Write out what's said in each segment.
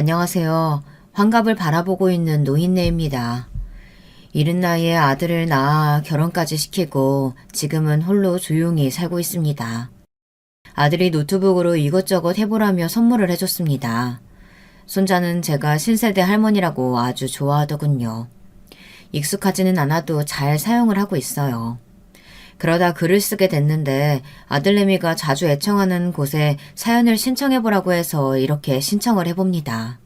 안녕하세요. 환갑을 바라보고 있는 노인네입니다. 이른 나이에 아들을 낳아 결혼까지 시키고 지금은 홀로 조용히 살고 있습니다. 아들이 노트북으로 이것저것 해보라며 선물을 해줬습니다. 손자는 제가 신세대 할머니라고 아주 좋아하더군요. 익숙하지는 않아도 잘 사용을 하고 있어요. 그러다 글을 쓰게 됐는데 아들내미가 자주 애청하는 곳에 사연을 신청해보라고 해서 이렇게 신청을 해봅니다.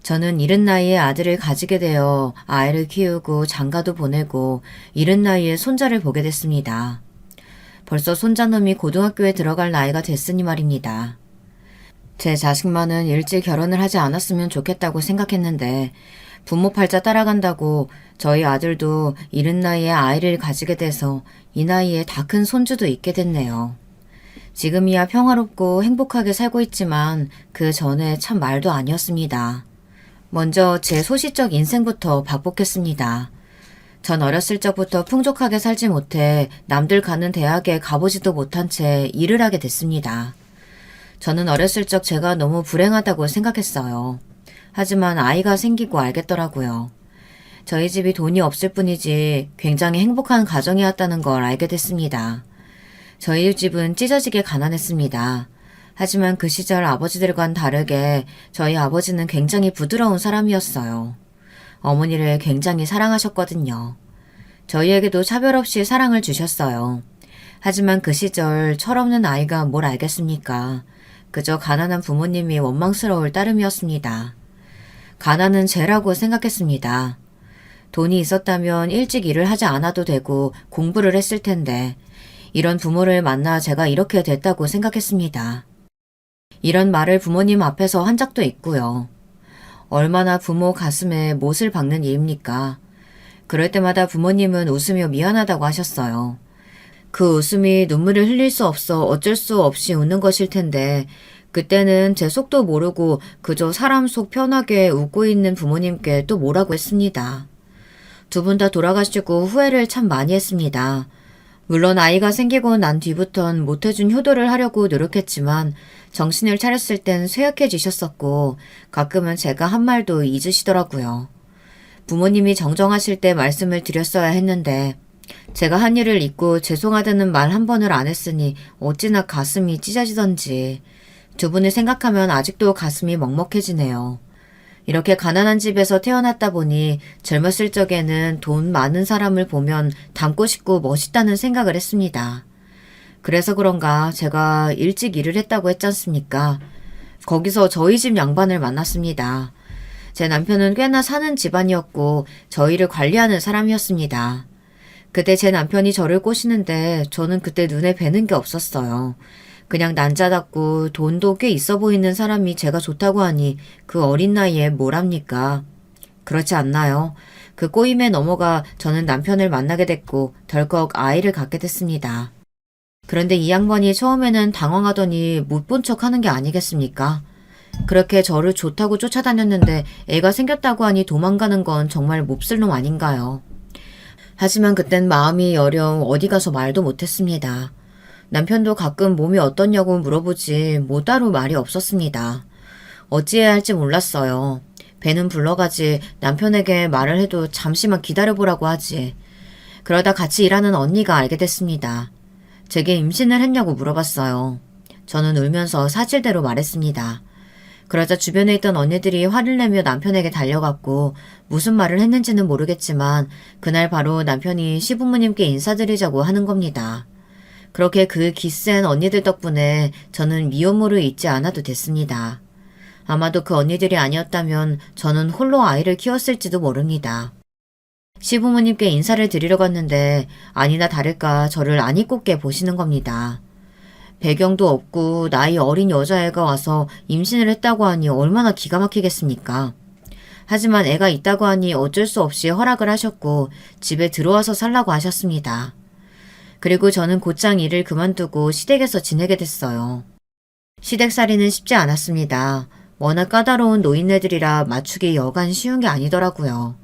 저는 이른 나이에 아들을 가지게 되어 아이를 키우고 장가도 보내고 이른 나이에 손자를 보게 됐습니다. 벌써 손자놈이 고등학교에 들어갈 나이가 됐으니 말입니다. 제 자식만은 일찍 결혼을 하지 않았으면 좋겠다고 생각했는데 부모 팔자 따라간다고 저희 아들도 이른 나이에 아이를 가지게 돼서 이 나이에 다 큰 손주도 있게 됐네요. 지금이야 평화롭고 행복하게 살고 있지만 그 전에 참 말도 아니었습니다. 먼저 제 소시적 인생부터 박복했습니다. 전 어렸을 적부터 풍족하게 살지 못해 남들 가는 대학에 가보지도 못한 채 일을 하게 됐습니다. 저는 어렸을 적 제가 너무 불행하다고 생각했어요. 하지만 아이가 생기고 알겠더라고요. 저희 집이 돈이 없을 뿐이지 굉장히 행복한 가정이었다는 걸 알게 됐습니다. 저희 집은 찢어지게 가난했습니다. 하지만 그 시절 아버지들과는 다르게 저희 아버지는 굉장히 부드러운 사람이었어요. 어머니를 굉장히 사랑하셨거든요. 저희에게도 차별 없이 사랑을 주셨어요. 하지만 그 시절 철없는 아이가 뭘 알겠습니까? 그저 가난한 부모님이 원망스러울 따름이었습니다. 가난은 죄라고 생각했습니다. 돈이 있었다면 일찍 일을 하지 않아도 되고 공부를 했을 텐데 이런 부모를 만나 제가 이렇게 됐다고 생각했습니다. 이런 말을 부모님 앞에서 한 적도 있고요. 얼마나 부모 가슴에 못을 박는 일입니까? 그럴 때마다 부모님은 웃으며 미안하다고 하셨어요. 그 웃음이 눈물을 흘릴 수 없어 어쩔 수 없이 웃는 것일 텐데 그때는 제 속도 모르고 그저 사람 속 편하게 웃고 있는 부모님께 또 뭐라고 했습니다. 두 분 다 돌아가시고 후회를 참 많이 했습니다. 물론 아이가 생기고 난 뒤부턴 못해준 효도를 하려고 노력했지만 정신을 차렸을 땐 쇠약해지셨었고 가끔은 제가 한 말도 잊으시더라고요. 부모님이 정정하실 때 말씀을 드렸어야 했는데 제가 한 일을 잊고 죄송하다는 말 한 번을 안 했으니 어찌나 가슴이 찢어지던지 두 분을 생각하면 아직도 가슴이 먹먹해지네요. 이렇게 가난한 집에서 태어났다 보니 젊었을 적에는 돈 많은 사람을 보면 닮고 싶고 멋있다는 생각을 했습니다. 그래서 그런가 제가 일찍 일을 했다고 했지 않습니까? 거기서 저희 집 양반을 만났습니다. 제 남편은 꽤나 사는 집안이었고 저희를 관리하는 사람이었습니다. 그때 제 남편이 저를 꼬시는데 저는 그때 눈에 뵈는 게 없었어요. 그냥 난자답고 돈도 꽤 있어 보이는 사람이 제가 좋다고 하니 그 어린 나이에 뭘 합니까? 그렇지 않나요? 그 꼬임에 넘어가 저는 남편을 만나게 됐고 덜컥 아이를 갖게 됐습니다. 그런데 이 양반이 처음에는 당황하더니 못 본 척 하는 게 아니겠습니까? 그렇게 저를 좋다고 쫓아다녔는데 애가 생겼다고 하니 도망가는 건 정말 몹쓸 놈 아닌가요? 하지만 그땐 마음이 여려 어디 가서 말도 못했습니다. 남편도 가끔 몸이 어떻냐고 물어보지 뭐 따로 말이 없었습니다. 어찌해야 할지 몰랐어요. 배는 불러가지 남편에게 말을 해도 잠시만 기다려보라고 하지. 그러다 같이 일하는 언니가 알게 됐습니다. 제게 임신을 했냐고 물어봤어요. 저는 울면서 사실대로 말했습니다. 그러자 주변에 있던 언니들이 화를 내며 남편에게 달려갔고 무슨 말을 했는지는 모르겠지만 그날 바로 남편이 시부모님께 인사드리자고 하는 겁니다. 그렇게 그 기센 언니들 덕분에 저는 미혼모를 잊지 않아도 됐습니다. 아마도 그 언니들이 아니었다면 저는 홀로 아이를 키웠을지도 모릅니다. 시부모님께 인사를 드리러 갔는데 아니나 다를까 저를 안 이꼽게 보시는 겁니다. 배경도 없고 나이 어린 여자애가 와서 임신을 했다고 하니 얼마나 기가 막히겠습니까? 하지만 애가 있다고 하니 어쩔 수 없이 허락을 하셨고 집에 들어와서 살라고 하셨습니다. 그리고 저는 곧장 일을 그만두고 시댁에서 지내게 됐어요. 시댁살이는 쉽지 않았습니다. 워낙 까다로운 노인네들이라 맞추기 여간 쉬운 게 아니더라고요.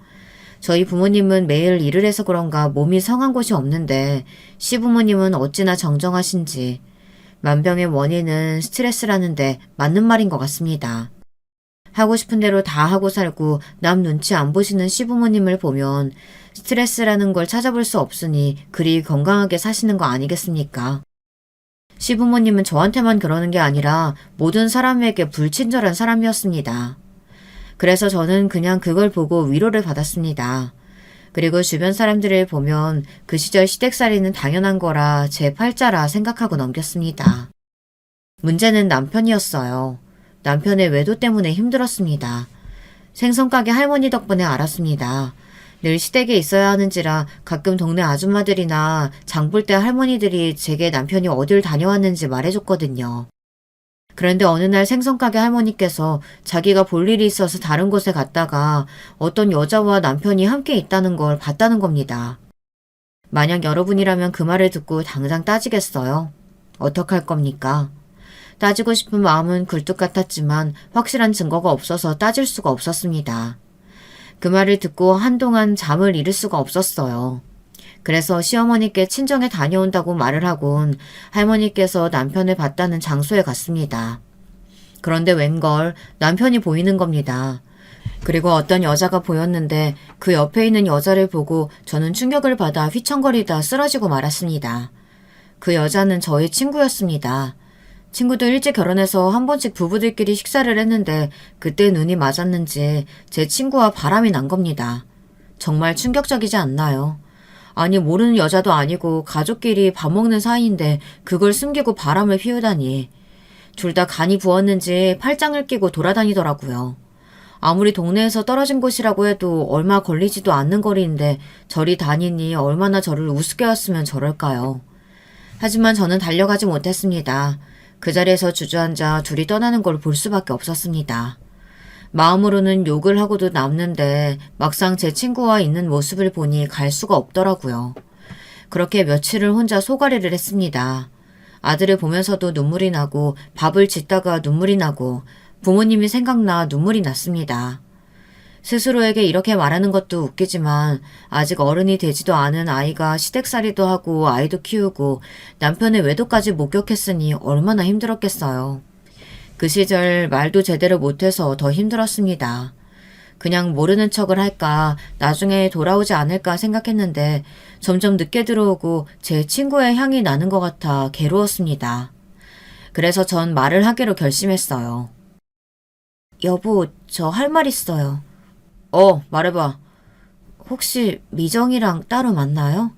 저희 부모님은 매일 일을 해서 그런가 몸이 성한 곳이 없는데 시부모님은 어찌나 정정하신지 만병의 원인은 스트레스라는데 맞는 말인 것 같습니다. 하고 싶은 대로 다 하고 살고 남 눈치 안 보시는 시부모님을 보면 스트레스라는 걸 찾아볼 수 없으니 그리 건강하게 사시는 거 아니겠습니까? 시부모님은 저한테만 그러는 게 아니라 모든 사람에게 불친절한 사람이었습니다. 그래서 저는 그냥 그걸 보고 위로를 받았습니다. 그리고 주변 사람들을 보면 그 시절 시댁살이는 당연한 거라 제 팔자라 생각하고 넘겼습니다. 문제는 남편이었어요. 남편의 외도 때문에 힘들었습니다. 생선가게 할머니 덕분에 알았습니다. 늘 시댁에 있어야 하는지라 가끔 동네 아줌마들이나 장볼 때 할머니들이 제게 남편이 어딜 다녀왔는지 말해줬거든요. 그런데 어느 날 생선가게 할머니께서 자기가 볼 일이 있어서 다른 곳에 갔다가 어떤 여자와 남편이 함께 있다는 걸 봤다는 겁니다. 만약 여러분이라면 그 말을 듣고 당장 따지겠어요? 어떡할 겁니까? 따지고 싶은 마음은 굴뚝 같았지만 확실한 증거가 없어서 따질 수가 없었습니다. 그 말을 듣고 한동안 잠을 이룰 수가 없었어요. 그래서 시어머니께 친정에 다녀온다고 말을 하곤 할머니께서 남편을 봤다는 장소에 갔습니다. 그런데 웬걸 남편이 보이는 겁니다. 그리고 어떤 여자가 보였는데 그 옆에 있는 여자를 보고 저는 충격을 받아 휘청거리다 쓰러지고 말았습니다. 그 여자는 저의 친구였습니다. 친구도 일찍 결혼해서 한 번씩 부부들끼리 식사를 했는데 그때 눈이 맞았는지 제 친구와 바람이 난 겁니다. 정말 충격적이지 않나요? 아니 모르는 여자도 아니고 가족끼리 밥 먹는 사이인데 그걸 숨기고 바람을 피우다니. 둘 다 간이 부었는지 팔짱을 끼고 돌아다니더라고요. 아무리 동네에서 떨어진 곳이라고 해도 얼마 걸리지도 않는 거리인데 저리 다니니 얼마나 저를 우습게 왔으면 저럴까요. 하지만 저는 달려가지 못했습니다. 그 자리에서 주저앉아 둘이 떠나는 걸 볼 수밖에 없었습니다. 마음으로는 욕을 하고도 남는데 막상 제 친구와 있는 모습을 보니 갈 수가 없더라고요. 그렇게 며칠을 혼자 소가리를 했습니다. 아들을 보면서도 눈물이 나고 밥을 짓다가 눈물이 나고 부모님이 생각나 눈물이 났습니다. 스스로에게 이렇게 말하는 것도 웃기지만 아직 어른이 되지도 않은 아이가 시댁살이도 하고 아이도 키우고 남편의 외도까지 목격했으니 얼마나 힘들었겠어요. 그 시절 말도 제대로 못해서 더 힘들었습니다. 그냥 모르는 척을 할까 나중에 돌아오지 않을까 생각했는데 점점 늦게 들어오고 제 친구의 향이 나는 것 같아 괴로웠습니다. 그래서 전 말을 하기로 결심했어요. 여보, 저 할 말 있어요. 말해봐. 혹시 미정이랑 따로 만나요?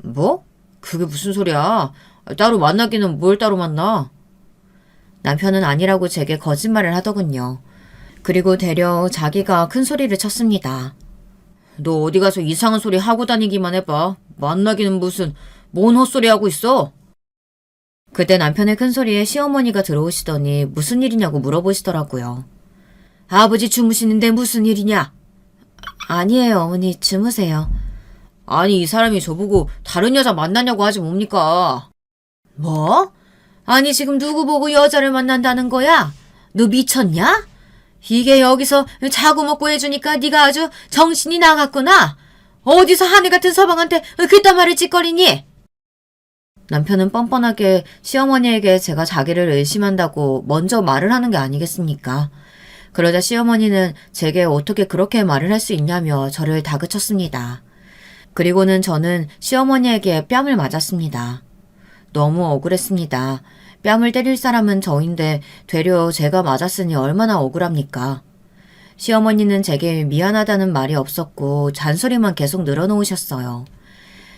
뭐? 그게 무슨 소리야? 따로 만나기는 뭘 따로 만나? 남편은 아니라고 제게 거짓말을 하더군요. 그리고 되려 자기가 큰 소리를 쳤습니다. 너 어디 가서 이상한 소리 하고 다니기만 해봐. 만나기는 무슨, 뭔 헛소리 하고 있어? 그때 남편의 큰 소리에 시어머니가 들어오시더니 무슨 일이냐고 물어보시더라고요. 아버지 주무시는데 무슨 일이냐? 아니에요, 어머니. 주무세요. 아니, 이 사람이 저보고 다른 여자 만나냐고 하지 뭡니까? 뭐? 아니, 지금 누구 보고 여자를 만난다는 거야? 너 미쳤냐? 이게 여기서 자고 먹고 해주니까 네가 아주 정신이 나갔구나. 어디서 하늘 같은 서방한테 그딴 말을 찌꺼리니? 남편은 뻔뻔하게 시어머니에게 제가 자기를 의심한다고 먼저 말을 하는 게 아니겠습니까? 그러자 시어머니는 제게 어떻게 그렇게 말을 할 수 있냐며 저를 다그쳤습니다. 그리고는 저는 시어머니에게 뺨을 맞았습니다. 너무 억울했습니다. 뺨을 때릴 사람은 저인데 되려 제가 맞았으니 얼마나 억울합니까? 시어머니는 제게 미안하다는 말이 없었고 잔소리만 계속 늘어놓으셨어요.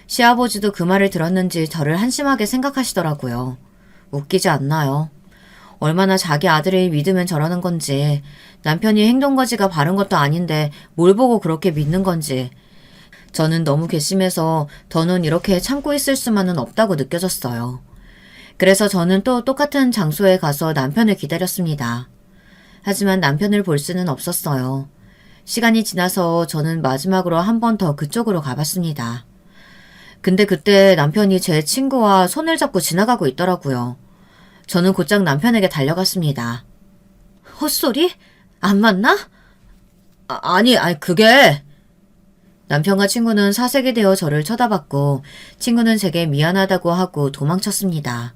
시아버지도 그 말을 들었는지 저를 한심하게 생각하시더라고요. 웃기지 않나요? 얼마나 자기 아들을 믿으면 저러는 건지, 남편이 행동거지가 바른 것도 아닌데 뭘 보고 그렇게 믿는 건지. 저는 너무 괘씸해서 더는 이렇게 참고 있을 수만은 없다고 느껴졌어요. 그래서 저는 또 똑같은 장소에 가서 남편을 기다렸습니다. 하지만 남편을 볼 수는 없었어요. 시간이 지나서 저는 마지막으로 한 번 더 그쪽으로 가봤습니다. 근데 그때 남편이 제 친구와 손을 잡고 지나가고 있더라고요. 저는 곧장 남편에게 달려갔습니다. 헛소리? 안 맞나? 아니, 그게... 남편과 친구는 사색이 되어 저를 쳐다봤고 친구는 제게 미안하다고 하고 도망쳤습니다.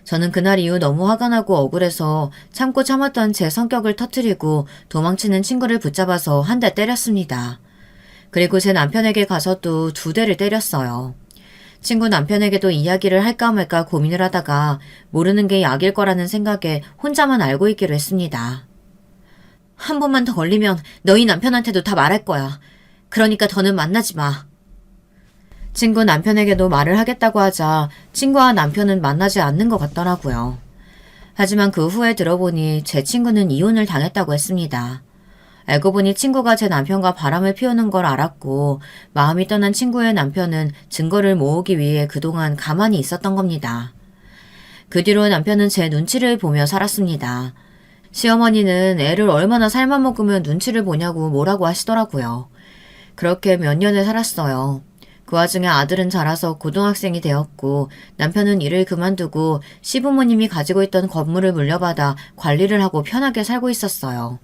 저는 그날 이후 너무 화가 나고 억울해서 참고 참았던 제 성격을 터뜨리고 도망치는 친구를 붙잡아서 한 대 때렸습니다. 그리고 제 남편에게 가서도 2대를 때렸어요. 친구 남편에게도 이야기를 할까 말까 고민을 하다가 모르는 게 약일 거라는 생각에 혼자만 알고 있기로 했습니다. 한 번만 더 걸리면 너희 남편한테도 다 말할 거야. 그러니까 더는 만나지 마. 친구 남편에게도 말을 하겠다고 하자 친구와 남편은 만나지 않는 것 같더라고요. 하지만 그 후에 들어보니 제 친구는 이혼을 당했다고 했습니다. 알고 보니 친구가 제 남편과 바람을 피우는 걸 알았고 마음이 떠난 친구의 남편은 증거를 모으기 위해 그동안 가만히 있었던 겁니다. 그 뒤로 남편은 제 눈치를 보며 살았습니다. 시어머니는 애를 얼마나 삶아 먹으면 눈치를 보냐고 뭐라고 하시더라고요. 그렇게 몇 년을 살았어요. 그 와중에 아들은 자라서 고등학생이 되었고 남편은 일을 그만두고 시부모님이 가지고 있던 건물을 물려받아 관리를 하고 편하게 살고 있었어요.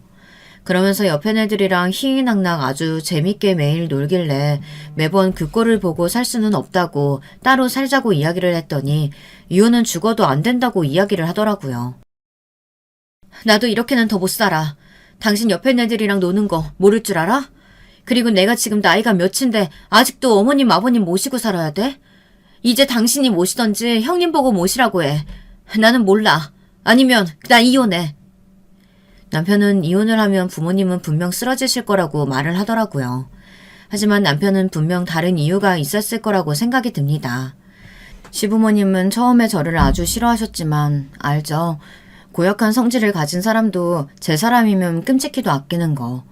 그러면서 옆에 애들이랑 희희낙낙 아주 재밌게 매일 놀길래 매번 그 꼴을 보고 살 수는 없다고 따로 살자고 이야기를 했더니 이혼은 죽어도 안 된다고 이야기를 하더라고요. 나도 이렇게는 더 못 살아. 당신 옆에 애들이랑 노는 거 모를 줄 알아? 그리고 내가 지금 나이가 몇인데 아직도 어머님 아버님 모시고 살아야 돼? 이제 당신이 모시던지 형님 보고 모시라고 해. 나는 몰라. 아니면 나 이혼해. 남편은 이혼을 하면 부모님은 분명 쓰러지실 거라고 말을 하더라고요. 하지만 남편은 분명 다른 이유가 있었을 거라고 생각이 듭니다. 시부모님은 처음에 저를 아주 싫어하셨지만 알죠. 고약한 성질을 가진 사람도 제 사람이면 끔찍히도 아끼는 거.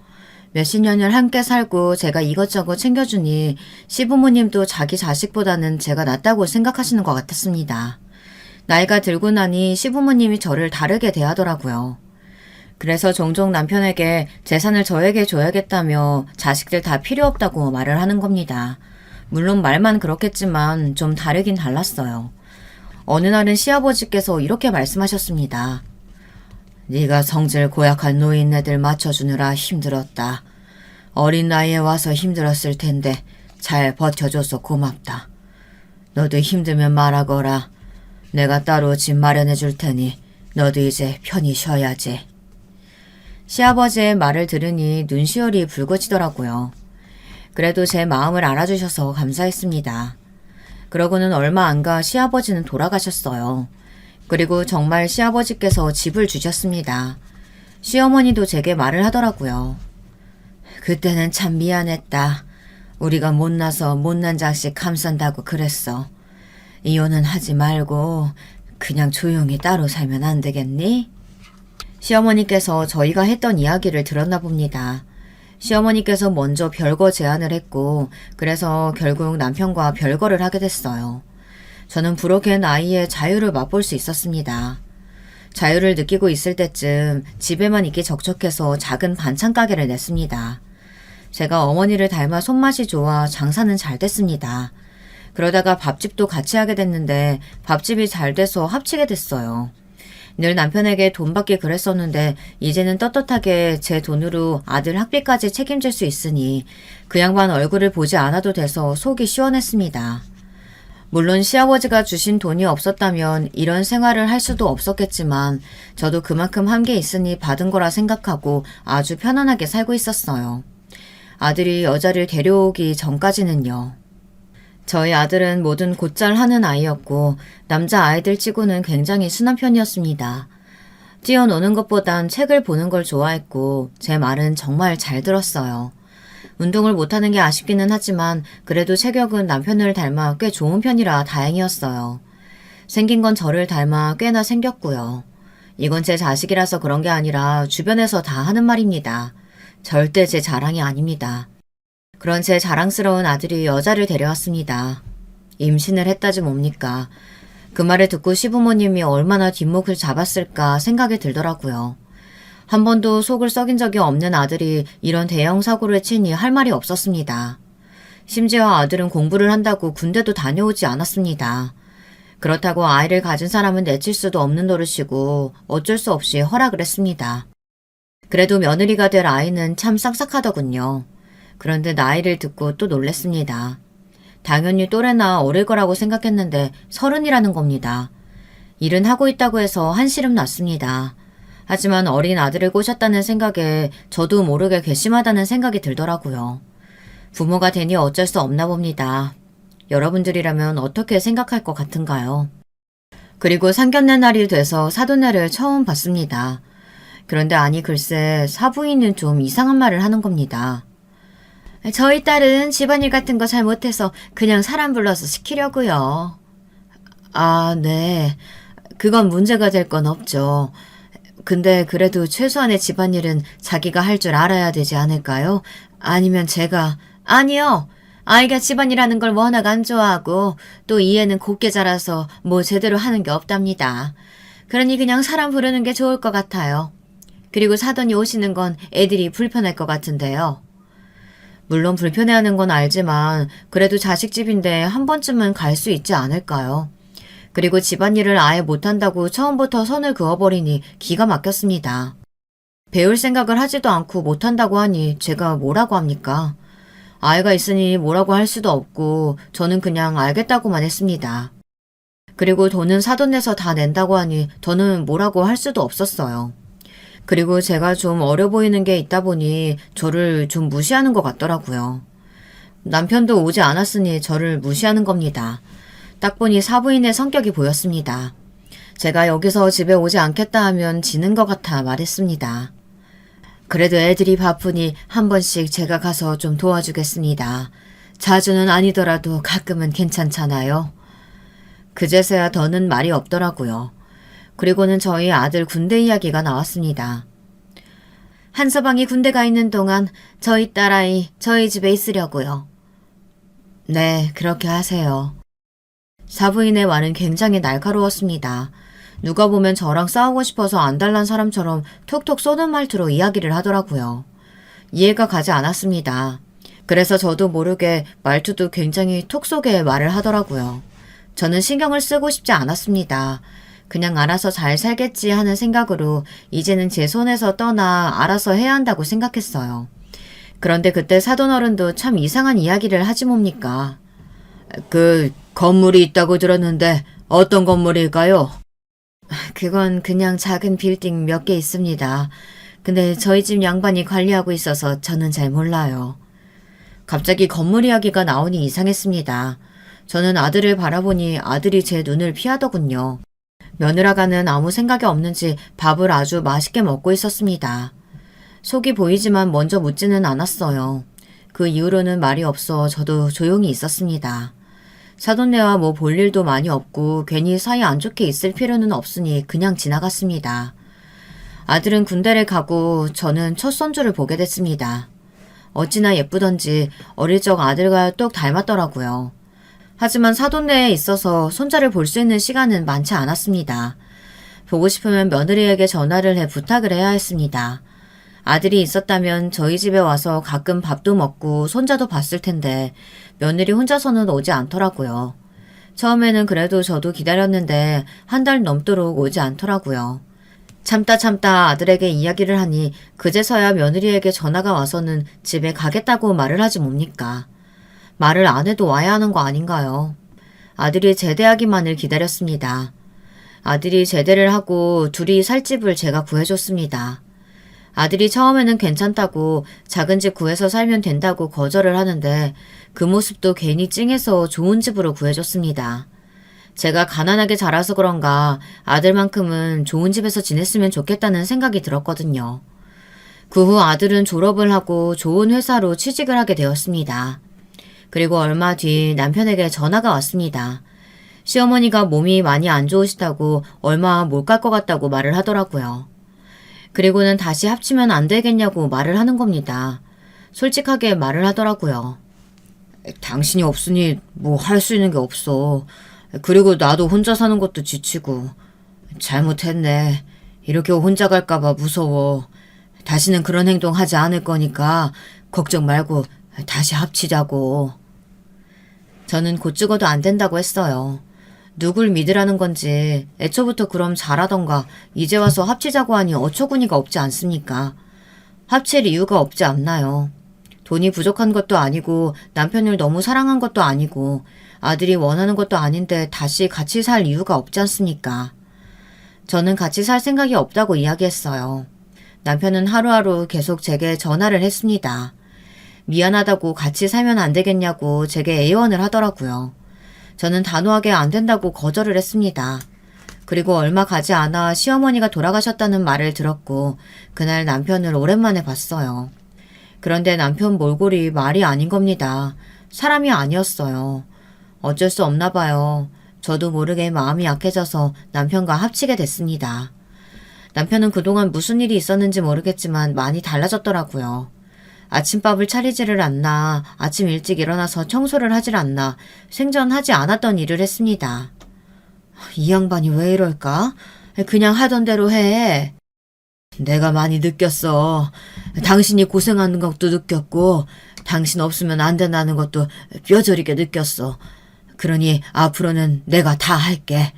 몇십 년을 함께 살고 제가 이것저것 챙겨주니 시부모님도 자기 자식보다는 제가 낫다고 생각하시는 것 같았습니다. 나이가 들고 나니 시부모님이 저를 다르게 대하더라고요. 그래서 종종 남편에게 재산을 저에게 줘야겠다며 자식들 다 필요 없다고 말을 하는 겁니다. 물론 말만 그렇겠지만 좀 다르긴 달랐어요. 어느 날은 시아버지께서 이렇게 말씀하셨습니다. 네가 성질 고약한 노인네들 맞춰주느라 힘들었다. 어린 나이에 와서 힘들었을 텐데 잘 버텨줘서 고맙다. 너도 힘들면 말하거라. 내가 따로 집 마련해 줄 테니 너도 이제 편히 쉬어야지. 시아버지의 말을 들으니 눈시울이 붉어지더라고요. 그래도 제 마음을 알아주셔서 감사했습니다. 그러고는 얼마 안 가 시아버지는 돌아가셨어요. 그리고 정말 시아버지께서 집을 주셨습니다. 시어머니도 제게 말을 하더라고요. 그때는 참 미안했다. 우리가 못나서 못난 자식 감싼다고 그랬어. 이혼은 하지 말고 그냥 조용히 따로 살면 안 되겠니? 시어머니께서 저희가 했던 이야기를 들었나 봅니다. 시어머니께서 먼저 별거 제안을 했고 그래서 결국 남편과 별거를 하게 됐어요. 저는 부록의 나이에 자유를 맛볼 수 있었습니다. 자유를 느끼고 있을 때쯤 집에만 있기 적적해서 작은 반찬 가게를 냈습니다. 제가 어머니를 닮아 손맛이 좋아 장사는 잘 됐습니다. 그러다가 밥집도 같이 하게 됐는데 밥집이 잘 돼서 합치게 됐어요. 늘 남편에게 돈 받기 그랬었는데 이제는 떳떳하게 제 돈으로 아들 학비까지 책임질 수 있으니 그 양반 얼굴을 보지 않아도 돼서 속이 시원했습니다. 물론 시아버지가 주신 돈이 없었다면 이런 생활을 할 수도 없었겠지만 저도 그만큼 한 게 있으니 받은 거라 생각하고 아주 편안하게 살고 있었어요. 아들이 여자를 데려오기 전까지는요. 저희 아들은 뭐든 곧잘 하는 아이였고 남자 아이들 치고는 굉장히 순한 편이었습니다. 뛰어노는 것보단 책을 보는 걸 좋아했고 제 말은 정말 잘 들었어요. 운동을 못하는 게 아쉽기는 하지만 그래도 체격은 남편을 닮아 꽤 좋은 편이라 다행이었어요. 생긴 건 저를 닮아 꽤나 생겼고요. 이건 제 자식이라서 그런 게 아니라 주변에서 다 하는 말입니다. 절대 제 자랑이 아닙니다. 그런 제 자랑스러운 아들이 여자를 데려왔습니다. 임신을 했다지 뭡니까. 그 말을 듣고 시부모님이 얼마나 뒷목을 잡았을까 생각이 들더라고요. 한 번도 속을 썩인 적이 없는 아들이 이런 대형 사고를 치니 할 말이 없었습니다. 심지어 아들은 공부를 한다고 군대도 다녀오지 않았습니다. 그렇다고 아이를 가진 사람은 내칠 수도 없는 노릇이고 어쩔 수 없이 허락을 했습니다. 그래도 며느리가 될 아이는 참 싹싹하더군요. 그런데 나이를 듣고 또 놀랬습니다. 당연히 또래나 어릴 거라고 생각했는데 30이라는 겁니다. 일은 하고 있다고 해서 한시름 났습니다. 하지만 어린 아들을 꼬셨다는 생각에 저도 모르게 괘씸하다는 생각이 들더라고요. 부모가 되니 어쩔 수 없나 봅니다. 여러분들이라면 어떻게 생각할 것 같은가요? 그리고 상견례 날이 돼서 사돈네를 처음 봤습니다. 그런데 아니 글쎄 사부인은 좀 이상한 말을 하는 겁니다. 저희 딸은 집안일 같은 거 잘 못해서 그냥 사람 불러서 시키려고요. 아, 네. 그건 문제가 될 건 없죠. 근데 그래도 최소한의 집안일은 자기가 할 줄 알아야 되지 않을까요? 아니면 제가, 아니요. 아이가 집안일하는 걸 워낙 안 좋아하고 또 이 애는 곱게 자라서 뭐 제대로 하는 게 없답니다. 그러니 그냥 사람 부르는 게 좋을 것 같아요. 그리고 사돈이 오시는 건 애들이 불편할 것 같은데요. 물론 불편해하는 건 알지만 그래도 자식집인데 한 번쯤은 갈 수 있지 않을까요? 그리고 집안일을 아예 못한다고 처음부터 선을 그어버리니 기가 막혔습니다. 배울 생각을 하지도 않고 못한다고 하니 제가 뭐라고 합니까? 아이가 있으니 뭐라고 할 수도 없고 저는 그냥 알겠다고만 했습니다. 그리고 돈은 사돈 내서 다 낸다고 하니 저는 뭐라고 할 수도 없었어요. 그리고 제가 좀 어려 보이는 게 있다 보니 저를 좀 무시하는 것 같더라고요. 남편도 오지 않았으니 저를 무시하는 겁니다. 딱 보니 사부인의 성격이 보였습니다. 제가 여기서 집에 오지 않겠다 하면 지는 것 같아 말했습니다. 그래도 애들이 바쁘니 한 번씩 제가 가서 좀 도와주겠습니다. 자주는 아니더라도 가끔은 괜찮잖아요. 그제서야 더는 말이 없더라고요. 그리고는 저희 아들 군대 이야기가 나왔습니다. 한서방이 군대 가 있는 동안 저희 딸아이 저희 집에 있으려고요. 네, 그렇게 하세요. 사부인의 말은 굉장히 날카로웠습니다. 누가 보면 저랑 싸우고 싶어서 안달난 사람처럼 톡톡 쏘는 말투로 이야기를 하더라고요. 이해가 가지 않았습니다. 그래서 저도 모르게 말투도 굉장히 톡 쏘게 말을 하더라고요. 저는 신경을 쓰고 싶지 않았습니다. 그냥 알아서 잘 살겠지 하는 생각으로 이제는 제 손에서 떠나 알아서 해야 한다고 생각했어요. 그런데 그때 사돈어른도 참 이상한 이야기를 하지 뭡니까? 그 건물이 있다고 들었는데 어떤 건물일까요? 그건 그냥 작은 빌딩 몇 개 있습니다. 근데 저희 집 양반이 관리하고 있어서 저는 잘 몰라요. 갑자기 건물 이야기가 나오니 이상했습니다. 저는 아들을 바라보니 아들이 제 눈을 피하더군요. 며느라가는 아무 생각이 없는지 밥을 아주 맛있게 먹고 있었습니다. 속이 보이지만 먼저 묻지는 않았어요. 그 이후로는 말이 없어 저도 조용히 있었습니다. 사돈네와 뭐 볼 일도 많이 없고 괜히 사이 안 좋게 있을 필요는 없으니 그냥 지나갔습니다. 아들은 군대를 가고 저는 첫 손주를 보게 됐습니다. 어찌나 예쁘던지 어릴 적 아들과 똑 닮았더라고요. 하지만 사돈네에 있어서 손자를 볼 수 있는 시간은 많지 않았습니다. 보고 싶으면 며느리에게 전화를 해 부탁을 해야 했습니다. 아들이 있었다면 저희 집에 와서 가끔 밥도 먹고 손자도 봤을 텐데 며느리 혼자서는 오지 않더라고요. 처음에는 그래도 저도 기다렸는데 한 달 넘도록 오지 않더라고요. 참다 아들에게 이야기를 하니 그제서야 며느리에게 전화가 와서는 집에 가겠다고 말을 하지 뭡니까. 말을 안 해도 와야 하는 거 아닌가요? 아들이 제대하기만을 기다렸습니다. 아들이 제대를 하고 둘이 살 집을 제가 구해줬습니다. 아들이 처음에는 괜찮다고 작은 집 구해서 살면 된다고 거절을 하는데 그 모습도 괜히 찡해서 좋은 집으로 구해줬습니다. 제가 가난하게 자라서 그런가 아들만큼은 좋은 집에서 지냈으면 좋겠다는 생각이 들었거든요. 그 후 아들은 졸업을 하고 좋은 회사로 취직을 하게 되었습니다. 그리고 얼마 뒤 남편에게 전화가 왔습니다. 시어머니가 몸이 많이 안 좋으시다고 얼마 못 갈 것 같다고 말을 하더라고요. 그리고는 다시 합치면 안 되겠냐고 말을 하는 겁니다. 솔직하게 말을 하더라고요. 당신이 없으니 뭐 할 수 있는 게 없어. 그리고 나도 혼자 사는 것도 지치고. 잘못했네. 이렇게 혼자 갈까봐 무서워. 다시는 그런 행동 하지 않을 거니까 걱정 말고 다시 합치자고. 저는 곧 죽어도 안 된다고 했어요. 누굴 믿으라는 건지 애초부터 그럼 잘하던가 이제 와서 합치자고 하니 어처구니가 없지 않습니까? 합칠 이유가 없지 않나요? 돈이 부족한 것도 아니고 남편을 너무 사랑한 것도 아니고 아들이 원하는 것도 아닌데 다시 같이 살 이유가 없지 않습니까? 저는 같이 살 생각이 없다고 이야기했어요. 남편은 하루하루 계속 제게 전화를 했습니다. 미안하다고 같이 살면 안 되겠냐고 제게 애원을 하더라고요. 저는 단호하게 안 된다고 거절을 했습니다. 그리고 얼마 가지 않아 시어머니가 돌아가셨다는 말을 들었고 그날 남편을 오랜만에 봤어요. 그런데 남편 몰골이 말이 아닌 겁니다. 사람이 아니었어요. 어쩔 수 없나 봐요. 저도 모르게 마음이 약해져서 남편과 합치게 됐습니다. 남편은 그동안 무슨 일이 있었는지 모르겠지만 많이 달라졌더라고요. 아침밥을 차리지를 않나, 아침 일찍 일어나서 청소를 하질 않나, 생전하지 않았던 일을 했습니다. 이 양반이 왜 이럴까? 그냥 하던 대로 해. 내가 많이 느꼈어. 당신이 고생하는 것도 느꼈고, 당신 없으면 안 된다는 것도 뼈저리게 느꼈어. 그러니 앞으로는 내가 다 할게.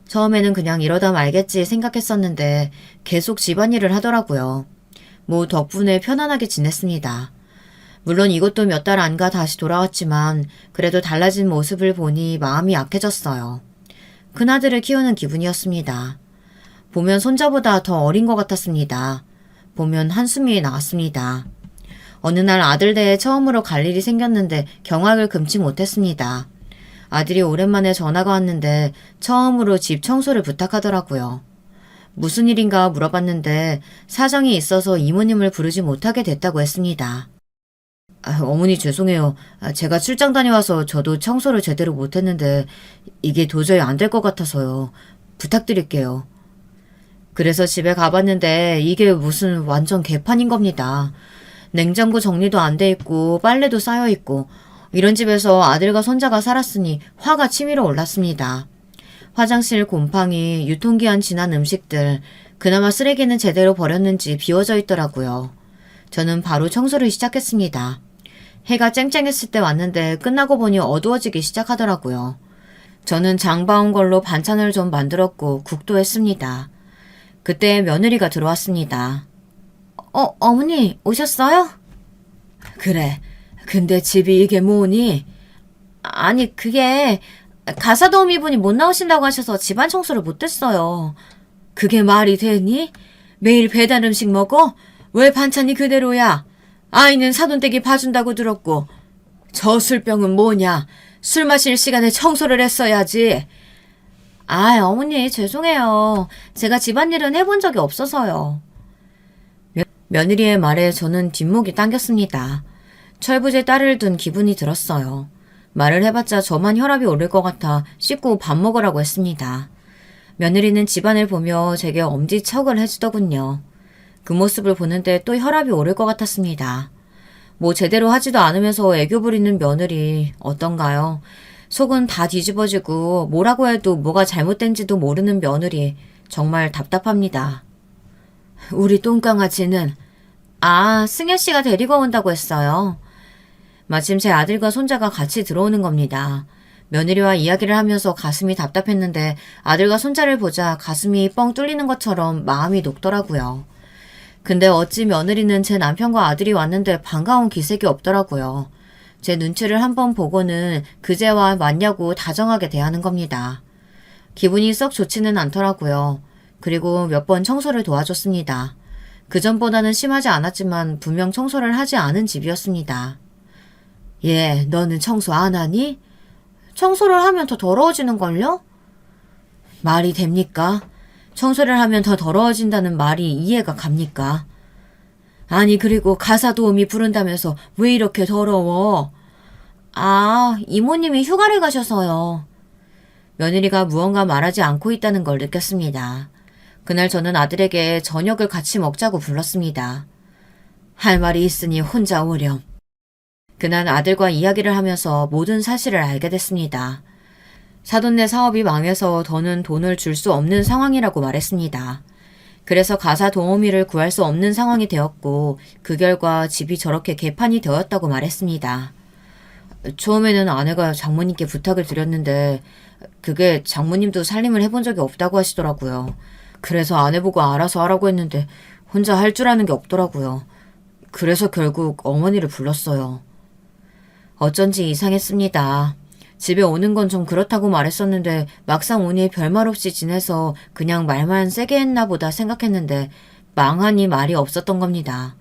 처음에는 그냥 이러다 말겠지 생각했었는데 계속 집안일을 하더라고요. 뭐 덕분에 편안하게 지냈습니다. 물론 이것도 몇 달 안 가 다시 돌아왔지만 그래도 달라진 모습을 보니 마음이 약해졌어요. 큰아들을 키우는 기분이었습니다. 보면 손자보다 더 어린 것 같았습니다. 보면 한숨이 나왔습니다. 어느 날 아들 대에 처음으로 갈 일이 생겼는데 경악을 금치 못했습니다. 아들이 오랜만에 전화가 왔는데 처음으로 집 청소를 부탁하더라고요. 무슨 일인가 물어봤는데 사정이 있어서 이모님을 부르지 못하게 됐다고 했습니다. 어머니 죄송해요. 제가 출장 다녀와서 저도 청소를 제대로 못했는데 이게 도저히 안 될 것 같아서요. 부탁드릴게요. 그래서 집에 가봤는데 이게 무슨 완전 개판인 겁니다. 냉장고 정리도 안 돼 있고 빨래도 쌓여 있고 이런 집에서 아들과 손자가 살았으니 화가 치밀어 올랐습니다. 화장실 곰팡이, 유통기한 지난 음식들, 그나마 쓰레기는 제대로 버렸는지 비워져 있더라고요. 저는 바로 청소를 시작했습니다. 해가 쨍쨍했을 때 왔는데 끝나고 보니 어두워지기 시작하더라고요. 저는 장 봐온 걸로 반찬을 좀 만들었고 국도 했습니다. 그때 며느리가 들어왔습니다. 어머니 오셨어요? 그래. 근데 집이 이게 뭐니? 아니 그게 가사도우미분이 못 나오신다고 하셔서 집안 청소를 못했어요. 그게 말이 되니? 매일 배달 음식 먹어? 왜 반찬이 그대로야? 아이는 사돈댁이 봐준다고 들었고. 저 술병은 뭐냐? 술 마실 시간에 청소를 했어야지. 어머니 죄송해요. 제가 집안일은 해본 적이 없어서요. 며느리의 말에 저는 뒷목이 당겼습니다. 철부지에 딸을 둔 기분이 들었어요. 말을 해봤자 저만 혈압이 오를 것 같아 씻고 밥 먹으라고 했습니다. 며느리는 집안을 보며 제게 엄지척을 해주더군요. 그 모습을 보는데 또 혈압이 오를 것 같았습니다. 뭐 제대로 하지도 않으면서 애교 부리는 며느리 어떤가요? 속은 다 뒤집어지고 뭐라고 해도 뭐가 잘못된지도 모르는 며느리 정말 답답합니다. 우리 똥강아지는 승혜 씨가 데리고 온다고 했어요. 마침 제 아들과 손자가 같이 들어오는 겁니다. 며느리와 이야기를 하면서 가슴이 답답했는데 아들과 손자를 보자 가슴이 뻥 뚫리는 것처럼 마음이 녹더라고요. 근데 어찌 며느리는 제 남편과 아들이 왔는데 반가운 기색이 없더라고요. 제 눈치를 한번 보고는 그제와 맞냐고 다정하게 대하는 겁니다. 기분이 썩 좋지는 않더라고요. 그리고 몇 번 청소를 도와줬습니다. 그전보다는 심하지 않았지만 분명 청소를 하지 않은 집이었습니다. 너는 청소 안 하니? 청소를 하면 더 더러워지는걸요? 말이 됩니까? 청소를 하면 더 더러워진다는 말이 이해가 갑니까? 아니 그리고 가사도우미 부른다면서 왜 이렇게 더러워? 이모님이 휴가를 가셔서요. 며느리가 무언가 말하지 않고 있다는 걸 느꼈습니다. 그날 저는 아들에게 저녁을 같이 먹자고 불렀습니다. 할 말이 있으니 혼자 오렴. 그날 아들과 이야기를 하면서 모든 사실을 알게 됐습니다. 사돈네 사업이 망해서 더는 돈을 줄 수 없는 상황이라고 말했습니다. 그래서 가사 도우미를 구할 수 없는 상황이 되었고 그 결과 집이 저렇게 개판이 되었다고 말했습니다. 처음에는 아내가 장모님께 부탁을 드렸는데 그게 장모님도 살림을 해본 적이 없다고 하시더라고요. 그래서 아내 보고 알아서 하라고 했는데 혼자 할 줄 아는 게 없더라고요. 그래서 결국 어머니를 불렀어요. 어쩐지 이상했습니다. 집에 오는 건 좀 그렇다고 말했었는데 막상 오니 별말 없이 지내서 그냥 말만 세게 했나 보다 생각했는데 망하니 말이 없었던 겁니다.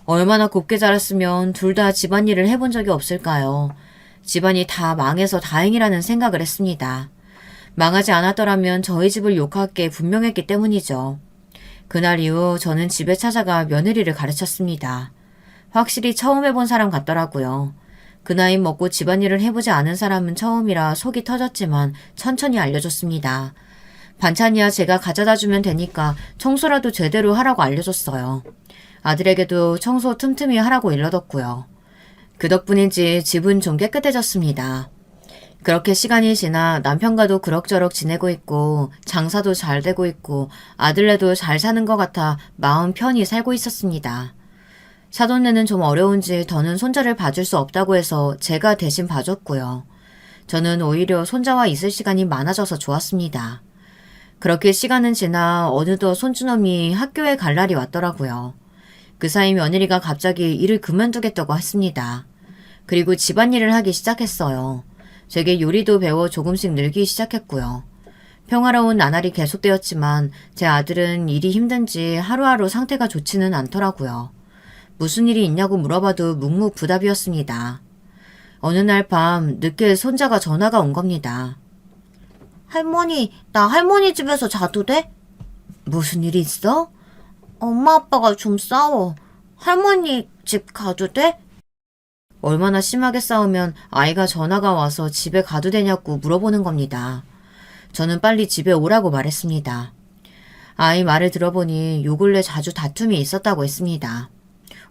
얼마나 곱게 자랐으면 둘 다 집안일을 해본 적이 없을까요? 집안이 다 망해서 다행이라는 생각을 했습니다. 망하지 않았더라면 저희 집을 욕할 게 분명했기 때문이죠. 그날 이후 저는 집에 찾아가 며느리를 가르쳤습니다. 확실히 처음 해본 사람 같더라고요. 그 나이 먹고 집안일을 해보지 않은 사람은 처음이라 속이 터졌지만 천천히 알려줬습니다. 반찬이야 제가 가져다 주면 되니까 청소라도 제대로 하라고 알려줬어요. 아들에게도 청소 틈틈이 하라고 일러뒀고요. 그 덕분인지 집은 좀 깨끗해졌습니다. 그렇게 시간이 지나 남편과도 그럭저럭 지내고 있고 장사도 잘 되고 있고 아들네도 잘 사는 것 같아 마음 편히 살고 있었습니다. 사돈네는 좀 어려운지 더는 손자를 봐줄 수 없다고 해서 제가 대신 봐줬고요. 저는 오히려 손자와 있을 시간이 많아져서 좋았습니다. 그렇게 시간은 지나 어느덧 손주놈이 학교에 갈 날이 왔더라고요. 그 사이 며느리가 갑자기 일을 그만두겠다고 했습니다. 그리고 집안일을 하기 시작했어요. 제게 요리도 배워 조금씩 늘기 시작했고요. 평화로운 나날이 계속되었지만 제 아들은 일이 힘든지 하루하루 상태가 좋지는 않더라고요. 무슨 일이 있냐고 물어봐도 묵묵부답이었습니다. 어느 날 밤 늦게 손자가 전화가 온 겁니다. 할머니, 나 할머니 집에서 자도 돼? 무슨 일이 있어? 엄마 아빠가 좀 싸워. 할머니 집 가도 돼? 얼마나 심하게 싸우면 아이가 전화가 와서 집에 가도 되냐고 물어보는 겁니다. 저는 빨리 집에 오라고 말했습니다. 아이 말을 들어보니 요 근래 자주 다툼이 있었다고 했습니다.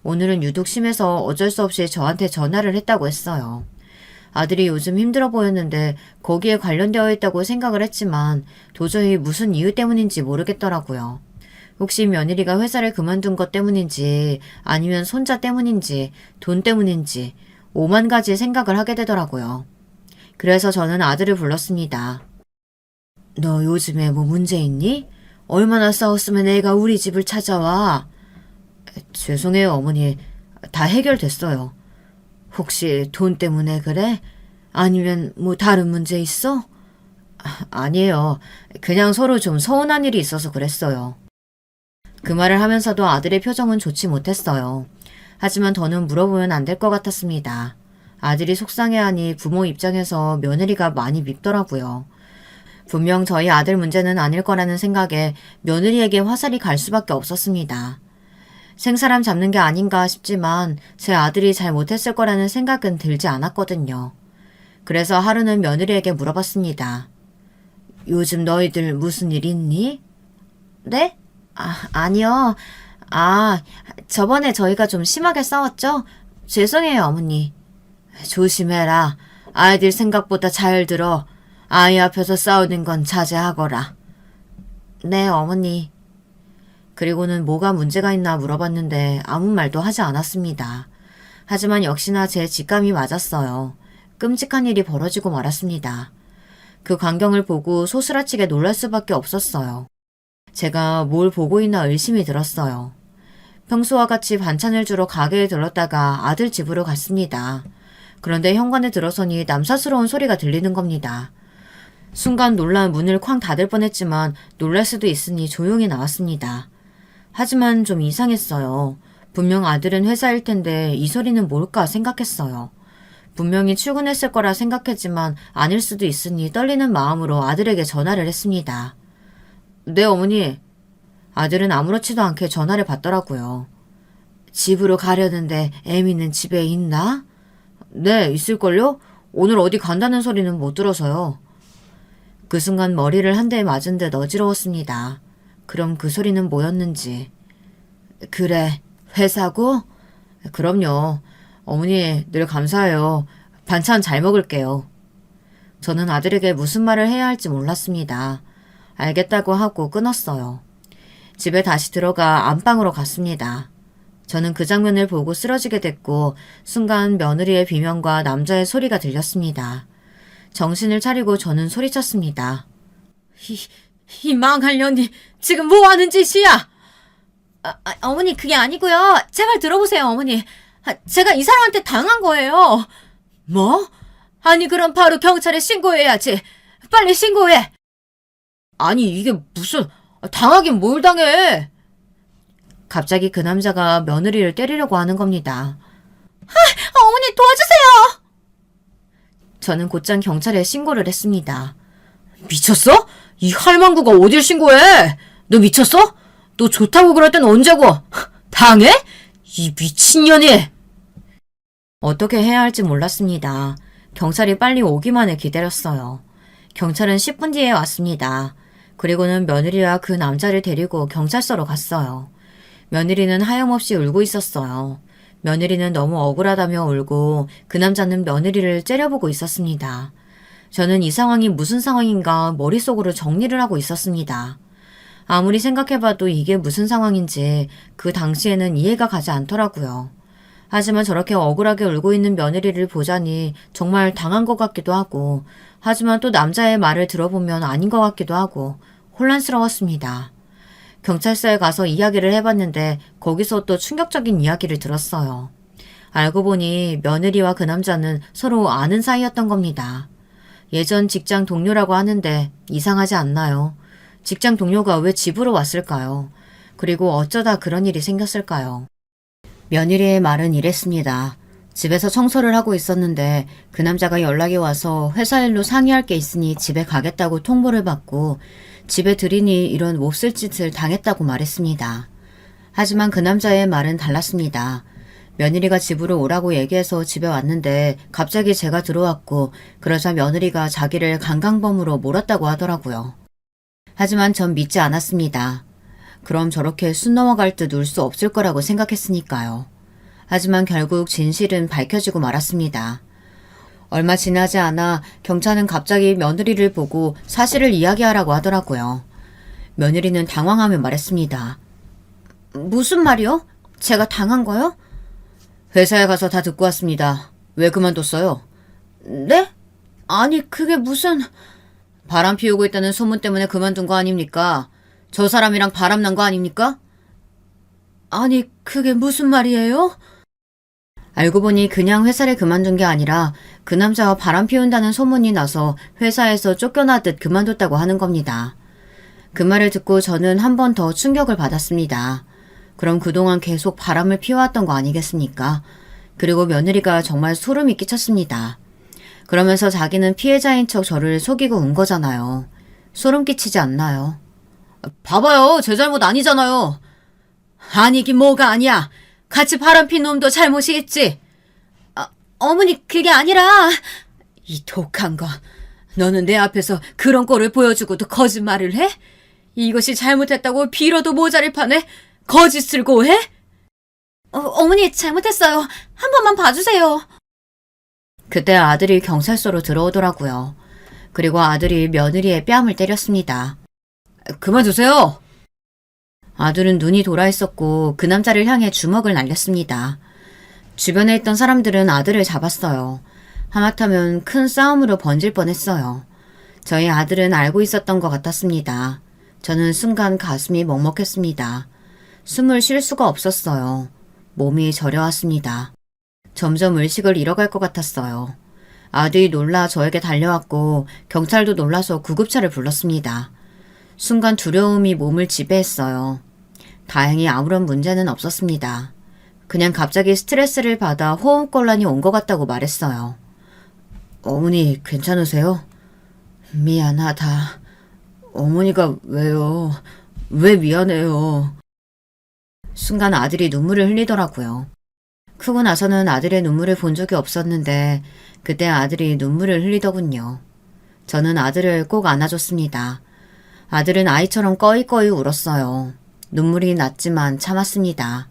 오늘은 유독 심해서 어쩔 수 없이 저한테 전화를 했다고 했어요. 아들이 요즘 힘들어 보였는데 거기에 관련되어 있다고 생각을 했지만 도저히 무슨 이유 때문인지 모르겠더라고요. 혹시 며느리가 회사를 그만둔 것 때문인지 아니면 손자 때문인지 돈 때문인지 5만 가지 생각을 하게 되더라고요. 그래서 저는 아들을 불렀습니다. 너 요즘에 뭐 문제 있니? 얼마나 싸웠으면 애가 우리 집을 찾아와? 죄송해요, 어머니. 다 해결됐어요. 혹시 돈 때문에 그래? 아니면 뭐 다른 문제 있어? 아니에요. 그냥 서로 좀 서운한 일이 있어서 그랬어요. 그 말을 하면서도 아들의 표정은 좋지 못했어요. 하지만 더는 물어보면 안 될 것 같았습니다. 아들이 속상해하니 부모 입장에서 며느리가 많이 밉더라고요. 분명 저희 아들 문제는 아닐 거라는 생각에 며느리에게 화살이 갈 수밖에 없었습니다. 생사람 잡는 게 아닌가 싶지만 제 아들이 잘 못했을 거라는 생각은 들지 않았거든요. 그래서 하루는 며느리에게 물어봤습니다. 요즘 너희들 무슨 일 있니? 네? 아니요. 저번에 저희가 좀 심하게 싸웠죠? 죄송해요, 어머니. 조심해라. 아이들 생각보다 잘 들어. 아이 앞에서 싸우는 건 자제하거라. 네, 어머니. 그리고는 뭐가 문제가 있나 물어봤는데 아무 말도 하지 않았습니다. 하지만 역시나 제 직감이 맞았어요. 끔찍한 일이 벌어지고 말았습니다. 그 광경을 보고 소스라치게 놀랄 수밖에 없었어요. 제가 뭘 보고 있나 의심이 들었어요. 평소와 같이 반찬을 주러 가게에 들렀다가 아들 집으로 갔습니다. 그런데 현관에 들어서니 남사스러운 소리가 들리는 겁니다. 순간 놀란 문을 쾅 닫을 뻔했지만 놀랄 수도 있으니 조용히 나왔습니다. 하지만 좀 이상했어요. 분명 아들은 회사일 텐데 이 소리는 뭘까 생각했어요. 분명히 출근했을 거라 생각했지만 아닐 수도 있으니 떨리는 마음으로 아들에게 전화를 했습니다. 네, 어머니. 아들은 아무렇지도 않게 전화를 받더라고요. 집으로 가려는데 애미는 집에 있나? 네, 있을걸요? 오늘 어디 간다는 소리는 못 들어서요. 그 순간 머리를 한 대 맞은 듯 어지러웠습니다. 그럼 그 소리는 뭐였는지. 그래, 회사고? 그럼요. 어머니, 늘 감사해요. 반찬 잘 먹을게요. 저는 아들에게 무슨 말을 해야 할지 몰랐습니다. 알겠다고 하고 끊었어요. 집에 다시 들어가 안방으로 갔습니다. 저는 그 장면을 보고 쓰러지게 됐고 순간 며느리의 비명과 남자의 소리가 들렸습니다. 정신을 차리고 저는 소리쳤습니다. 이 망할 년이 지금 뭐 하는 짓이야? 어머니, 그게 아니고요. 제발 들어보세요, 어머니. 제가 이 사람한테 당한 거예요. 뭐? 아니, 그럼 바로 경찰에 신고해야지. 빨리 신고해. 아니, 이게 무슨, 당하긴 뭘 당해. 갑자기 그 남자가 며느리를 때리려고 하는 겁니다. 어머니 도와주세요! 저는 곧장 경찰에 신고를 했습니다. 미쳤어? 이 할망구가 어딜 신고해? 너 미쳤어? 너 좋다고 그럴 땐 언제고? 당해? 이 미친년이! 어떻게 해야 할지 몰랐습니다. 경찰이 빨리 오기만을 기다렸어요. 경찰은 10분 뒤에 왔습니다. 그리고는 며느리와 그 남자를 데리고 경찰서로 갔어요. 며느리는 하염없이 울고 있었어요. 며느리는 너무 억울하다며 울고 그 남자는 며느리를 째려보고 있었습니다. 저는 이 상황이 무슨 상황인가 머릿속으로 정리를 하고 있었습니다. 아무리 생각해봐도 이게 무슨 상황인지 그 당시에는 이해가 가지 않더라고요. 하지만 저렇게 억울하게 울고 있는 며느리를 보자니 정말 당한 것 같기도 하고, 하지만 또 남자의 말을 들어보면 아닌 것 같기도 하고 혼란스러웠습니다. 경찰서에 가서 이야기를 해봤는데 거기서 또 충격적인 이야기를 들었어요. 알고 보니 며느리와 그 남자는 서로 아는 사이였던 겁니다. 예전 직장 동료라고 하는데 이상하지 않나요? 직장 동료가 왜 집으로 왔을까요? 그리고 어쩌다 그런 일이 생겼을까요? 며느리의 말은 이랬습니다. 집에서 청소를 하고 있었는데 그 남자가 연락이 와서 회사 일로 상의할 게 있으니 집에 가겠다고 통보를 받고 집에 들이니 이런 몹쓸 짓을 당했다고 말했습니다. 하지만 그 남자의 말은 달랐습니다. 며느리가 집으로 오라고 얘기해서 집에 왔는데 갑자기 제가 들어왔고 그러자 며느리가 자기를 강간범으로 몰았다고 하더라고요. 하지만 전 믿지 않았습니다. 그럼 저렇게 순 넘어갈 듯 울 수 없을 거라고 생각했으니까요. 하지만 결국 진실은 밝혀지고 말았습니다. 얼마 지나지 않아 경찰은 갑자기 며느리를 보고 사실을 이야기하라고 하더라고요. 며느리는 당황하며 말했습니다. 무슨 말이요? 제가 당한 거요? 회사에 가서 다 듣고 왔습니다. 왜 그만뒀어요? 네? 아니 그게 무슨... 바람 피우고 있다는 소문 때문에 그만둔 거 아닙니까? 저 사람이랑 바람 난 거 아닙니까? 아니 그게 무슨 말이에요? 알고 보니 그냥 회사를 그만둔 게 아니라 그 남자와 바람 피운다는 소문이 나서 회사에서 쫓겨나듯 그만뒀다고 하는 겁니다. 그 말을 듣고 저는 한 번 더 충격을 받았습니다. 그럼 그동안 계속 바람을 피워왔던 거 아니겠습니까? 그리고 며느리가 정말 소름이 끼쳤습니다. 그러면서 자기는 피해자인 척 저를 속이고 온 거잖아요. 소름 끼치지 않나요? 봐봐요. 제 잘못 아니잖아요. 아니긴 뭐가 아니야. 같이 바람핀 놈도 잘못이 있지. 어머니 그게 아니라... 이 독한 거. 너는 내 앞에서 그런 꼴을 보여주고도 거짓말을 해? 이것이 잘못했다고 빌어도 모자를 파네? 거짓을 고해? 어머니 잘못했어요. 한 번만 봐주세요. 그때 아들이 경찰서로 들어오더라고요. 그리고 아들이 며느리의 뺨을 때렸습니다. 그만두세요. 아들은 눈이 돌아 있었고 그 남자를 향해 주먹을 날렸습니다. 주변에 있던 사람들은 아들을 잡았어요. 하마터면 큰 싸움으로 번질 뻔했어요. 저희 아들은 알고 있었던 것 같았습니다. 저는 순간 가슴이 먹먹했습니다. 숨을 쉴 수가 없었어요. 몸이 저려왔습니다. 점점 의식을 잃어갈 것 같았어요. 아들이 놀라 저에게 달려왔고 경찰도 놀라서 구급차를 불렀습니다. 순간 두려움이 몸을 지배했어요. 다행히 아무런 문제는 없었습니다. 그냥 갑자기 스트레스를 받아 호흡곤란이 온 것 같다고 말했어요. 어머니 괜찮으세요? 미안하다. 어머니가 왜요? 왜 미안해요? 순간 아들이 눈물을 흘리더라고요. 크고 나서는 아들의 눈물을 본 적이 없었는데 그때 아들이 눈물을 흘리더군요. 저는 아들을 꼭 안아줬습니다. 아들은 아이처럼 꺼이꺼이 울었어요. 눈물이 났지만 참았습니다.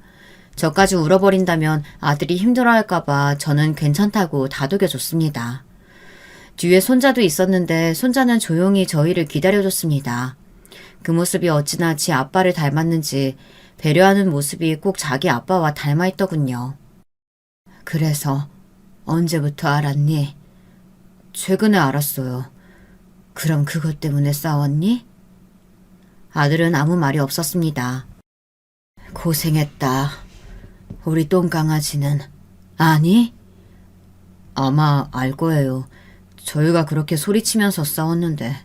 저까지 울어버린다면 아들이 힘들어할까봐 저는 괜찮다고 다독여줬습니다. 뒤에 손자도 있었는데 손자는 조용히 저희를 기다려줬습니다. 그 모습이 어찌나 지 아빠를 닮았는지 배려하는 모습이 꼭 자기 아빠와 닮아있더군요. 그래서 언제부터 알았니? 최근에 알았어요. 그럼 그것 때문에 싸웠니? 아들은 아무 말이 없었습니다. 고생했다. 우리 똥강아지는 아니? 아마 알 거예요. 저희가 그렇게 소리치면서 싸웠는데.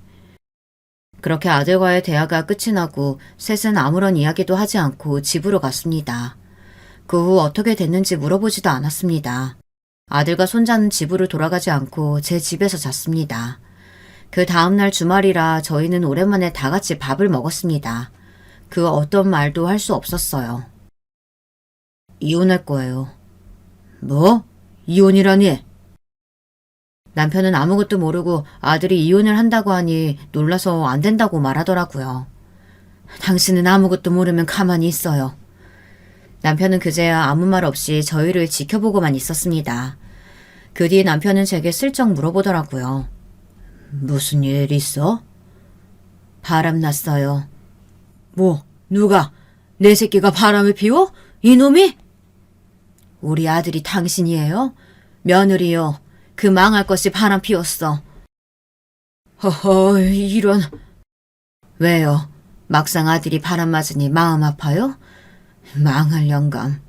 그렇게 아들과의 대화가 끝이 나고 셋은 아무런 이야기도 하지 않고 집으로 갔습니다. 그 후 어떻게 됐는지 물어보지도 않았습니다. 아들과 손자는 집으로 돌아가지 않고 제 집에서 잤습니다. 그 다음날 주말이라 저희는 오랜만에 다 같이 밥을 먹었습니다. 그 어떤 말도 할 수 없었어요. 이혼할 거예요. 뭐? 이혼이라니? 남편은 아무것도 모르고 아들이 이혼을 한다고 하니 놀라서 안 된다고 말하더라고요. 당신은 아무것도 모르면 가만히 있어요. 남편은 그제야 아무 말 없이 저희를 지켜보고만 있었습니다. 그 뒤에 남편은 제게 슬쩍 물어보더라고요. 무슨 일 있어? 바람 났어요. 뭐, 누가? 내 새끼가 바람을 피워? 이놈이? 우리 아들이 당신이에요? 며느리요. 그 망할 것이 바람 피웠어. 허허, 이런. 왜요? 막상 아들이 바람 맞으니 마음 아파요? 망할 영감.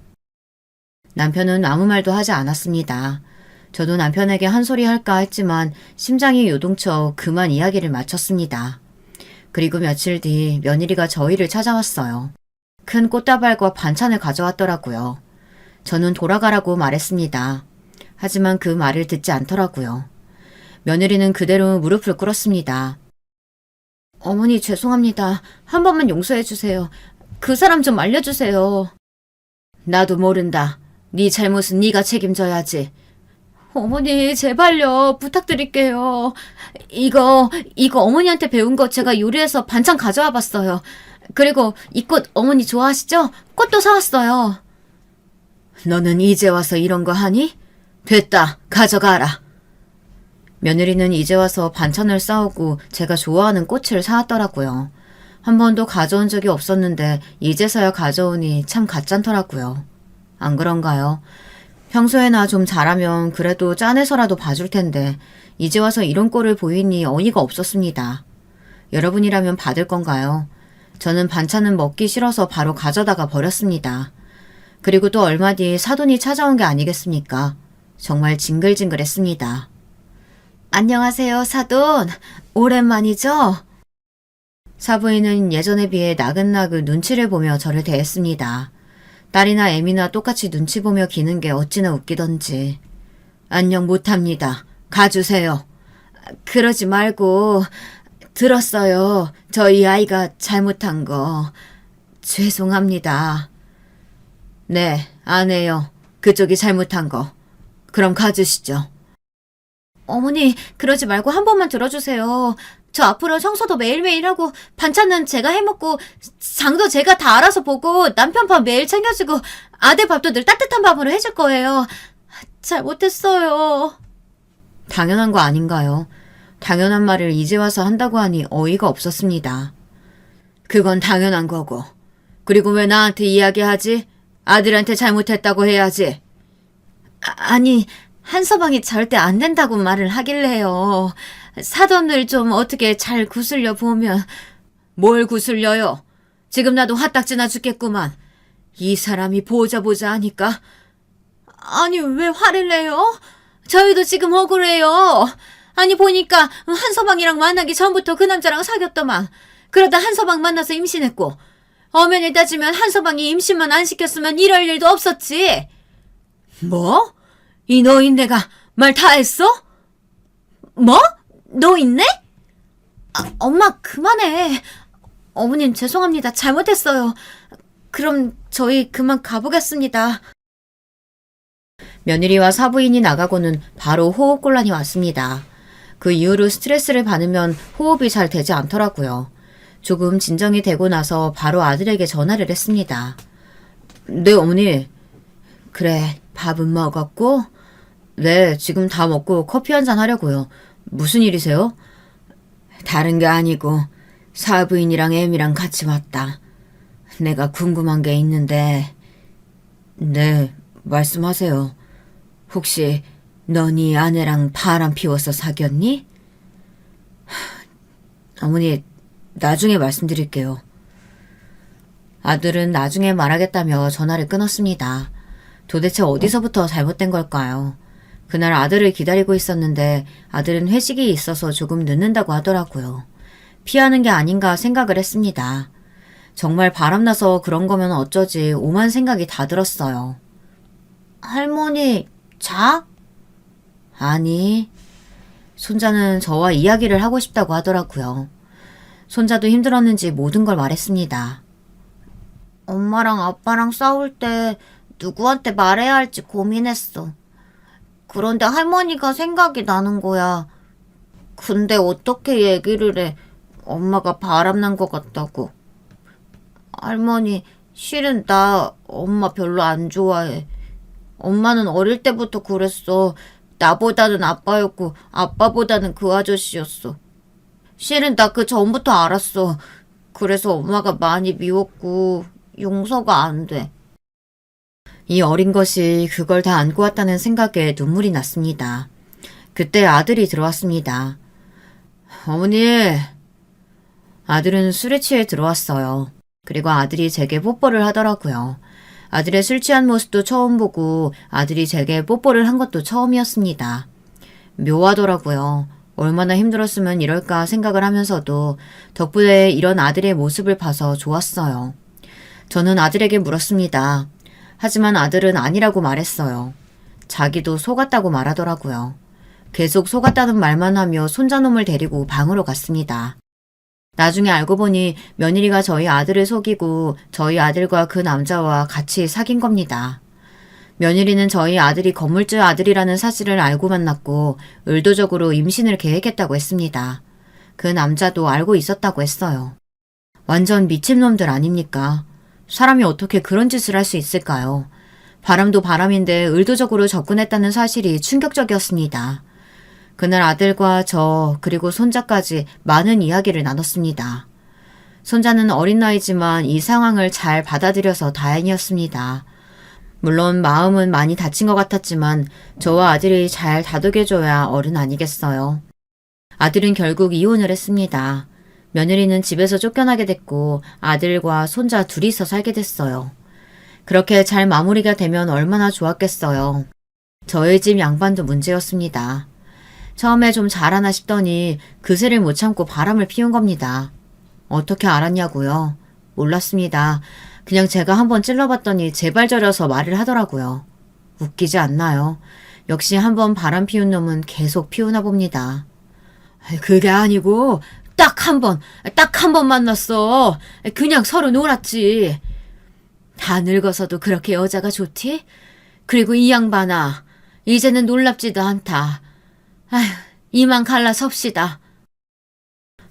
남편은 아무 말도 하지 않았습니다. 저도 남편에게 한 소리 할까 했지만 심장이 요동쳐 그만 이야기를 마쳤습니다. 그리고 며칠 뒤 며느리가 저희를 찾아왔어요. 큰 꽃다발과 반찬을 가져왔더라고요. 저는 돌아가라고 말했습니다. 하지만 그 말을 듣지 않더라고요. 며느리는 그대로 무릎을 꿇었습니다. 어머니 죄송합니다. 한 번만 용서해 주세요. 그 사람 좀 알려주세요. 나도 모른다. 네 잘못은 네가 책임져야지. 어머니 제발요. 부탁드릴게요. 이거 어머니한테 배운 거 제가 요리해서 반찬 가져와 봤어요. 그리고 이 꽃 어머니 좋아하시죠? 꽃도 사왔어요. 너는 이제 와서 이런 거 하니? 됐다. 가져가라. 며느리는 이제 와서 반찬을 싸오고 제가 좋아하는 꽃을 사왔더라고요. 한 번도 가져온 적이 없었는데 이제서야 가져오니 참 가짠더라고요. 안 그런가요? 평소에나 좀 잘하면 그래도 짠해서라도 봐줄 텐데 이제 와서 이런 꼴을 보이니 어이가 없었습니다. 여러분이라면 받을 건가요? 저는 반찬은 먹기 싫어서 바로 가져다가 버렸습니다. 그리고 또 얼마 뒤 사돈이 찾아온 게 아니겠습니까? 정말 징글징글했습니다. 안녕하세요, 사돈. 오랜만이죠? 사부인은 예전에 비해 나긋나긋 눈치를 보며 저를 대했습니다. 딸이나 애미나 똑같이 눈치 보며 기는 게 어찌나 웃기던지. 안녕 못합니다. 가주세요. 그러지 말고 들었어요. 저희 아이가 잘못한 거. 죄송합니다. 네, 안 해요. 그쪽이 잘못한 거. 그럼 가주시죠. 어머니, 그러지 말고 한 번만 들어주세요. 저 앞으로 청소도 매일매일 하고 반찬은 제가 해먹고 장도 제가 다 알아서 보고 남편 밥 매일 챙겨주고 아들 밥도 늘 따뜻한 밥으로 해줄 거예요. 잘못했어요. 당연한 거 아닌가요? 당연한 말을 이제 와서 한다고 하니 어이가 없었습니다. 그건 당연한 거고. 그리고 왜 나한테 이야기하지? 아들한테 잘못했다고 해야지. 아니, 한서방이 절대 안 된다고 말을 하길래요. 사돈을 좀 어떻게 잘 구슬려 보면. 뭘 구슬려요? 지금 나도 화딱지나 죽겠구만. 이 사람이 보자 하니까. 아니, 왜 화를 내요? 저희도 지금 억울해요. 아니, 보니까 한서방이랑 만나기 전부터 그 남자랑 사귀었더만. 그러다 한서방 만나서 임신했고. 엄연히 따지면 한서방이 임신만 안 시켰으면 이럴 일도 없었지. 뭐? 이 노인네가 말 다 했어? 뭐? 노인네? 엄마 그만해. 어머님 죄송합니다. 잘못했어요. 그럼 저희 그만 가보겠습니다. 며느리와 사부인이 나가고는 바로 호흡곤란이 왔습니다. 그 이후로 스트레스를 받으면 호흡이 잘 되지 않더라고요. 조금 진정이 되고 나서 바로 아들에게 전화를 했습니다. 네, 어머니. 그래, 밥은 먹었고? 네, 지금 다 먹고 커피 한잔 하려고요. 무슨 일이세요? 다른 게 아니고 사부인이랑 애미랑 같이 왔다. 내가 궁금한 게 있는데. 네, 말씀하세요. 혹시 너 네 아내랑 바람 피워서 사귀었니? 어머니, 나중에 말씀드릴게요. 아들은 나중에 말하겠다며 전화를 끊었습니다. 도대체 어디서부터 잘못된 걸까요? 그날 아들을 기다리고 있었는데 아들은 회식이 있어서 조금 늦는다고 하더라고요. 피하는 게 아닌가 생각을 했습니다. 정말 바람나서 그런 거면 어쩌지 오만 생각이 다 들었어요. 할머니, 자? 아니, 손자는 저와 이야기를 하고 싶다고 하더라고요. 손자도 힘들었는지 모든 걸 말했습니다. 엄마랑 아빠랑 싸울 때 누구한테 말해야 할지 고민했어. 그런데 할머니가 생각이 나는 거야. 근데 어떻게 얘기를 해? 엄마가 바람난 것 같다고. 할머니, 실은 나 엄마 별로 안 좋아해. 엄마는 어릴 때부터 그랬어. 나보다는 아빠였고 아빠보다는 그 아저씨였어. 실은 나 그 전부터 알았어. 그래서 엄마가 많이 미웠고 용서가 안 돼. 이 어린 것이 그걸 다 안고 왔다는 생각에 눈물이 났습니다. 그때 아들이 들어왔습니다. 어머니, 아들은 술에 취해 들어왔어요. 그리고 아들이 제게 뽀뽀를 하더라고요. 아들의 술 취한 모습도 처음 보고 아들이 제게 뽀뽀를 한 것도 처음이었습니다. 묘하더라고요. 얼마나 힘들었으면 이럴까 생각을 하면서도 덕분에 이런 아들의 모습을 봐서 좋았어요. 저는 아들에게 물었습니다. 하지만 아들은 아니라고 말했어요. 자기도 속았다고 말하더라고요. 계속 속았다는 말만 하며 손자놈을 데리고 방으로 갔습니다. 나중에 알고 보니 며느리가 저희 아들을 속이고 저희 아들과 그 남자와 같이 사귄 겁니다. 며느리는 저희 아들이 건물주 아들이라는 사실을 알고 만났고 의도적으로 임신을 계획했다고 했습니다. 그 남자도 알고 있었다고 했어요. 완전 미친놈들 아닙니까? 사람이 어떻게 그런 짓을 할 수 있을까요? 바람도 바람인데 의도적으로 접근했다는 사실이 충격적이었습니다. 그날 아들과 저 그리고 손자까지 많은 이야기를 나눴습니다. 손자는 어린 나이지만 이 상황을 잘 받아들여서 다행이었습니다. 물론 마음은 많이 다친 것 같았지만 저와 아들이 잘 다독여줘야 어른 아니겠어요. 아들은 결국 이혼을 했습니다. 며느리는 집에서 쫓겨나게 됐고 아들과 손자 둘이서 살게 됐어요. 그렇게 잘 마무리가 되면 얼마나 좋았겠어요. 저희 집 양반도 문제였습니다. 처음에 좀 잘하나 싶더니 그새를 못 참고 바람을 피운 겁니다. 어떻게 알았냐고요? 몰랐습니다. 그냥 제가 한번 찔러봤더니 제발저려서 말을 하더라고요. 웃기지 않나요? 역시 한번 바람 피운 놈은 계속 피우나 봅니다. 그게 아니고 딱 한 번 만났어. 그냥 서로 놀았지. 다 늙어서도 그렇게 여자가 좋디? 그리고 이 양반아, 이제는 놀랍지도 않다. 아휴, 이만 갈라섭시다.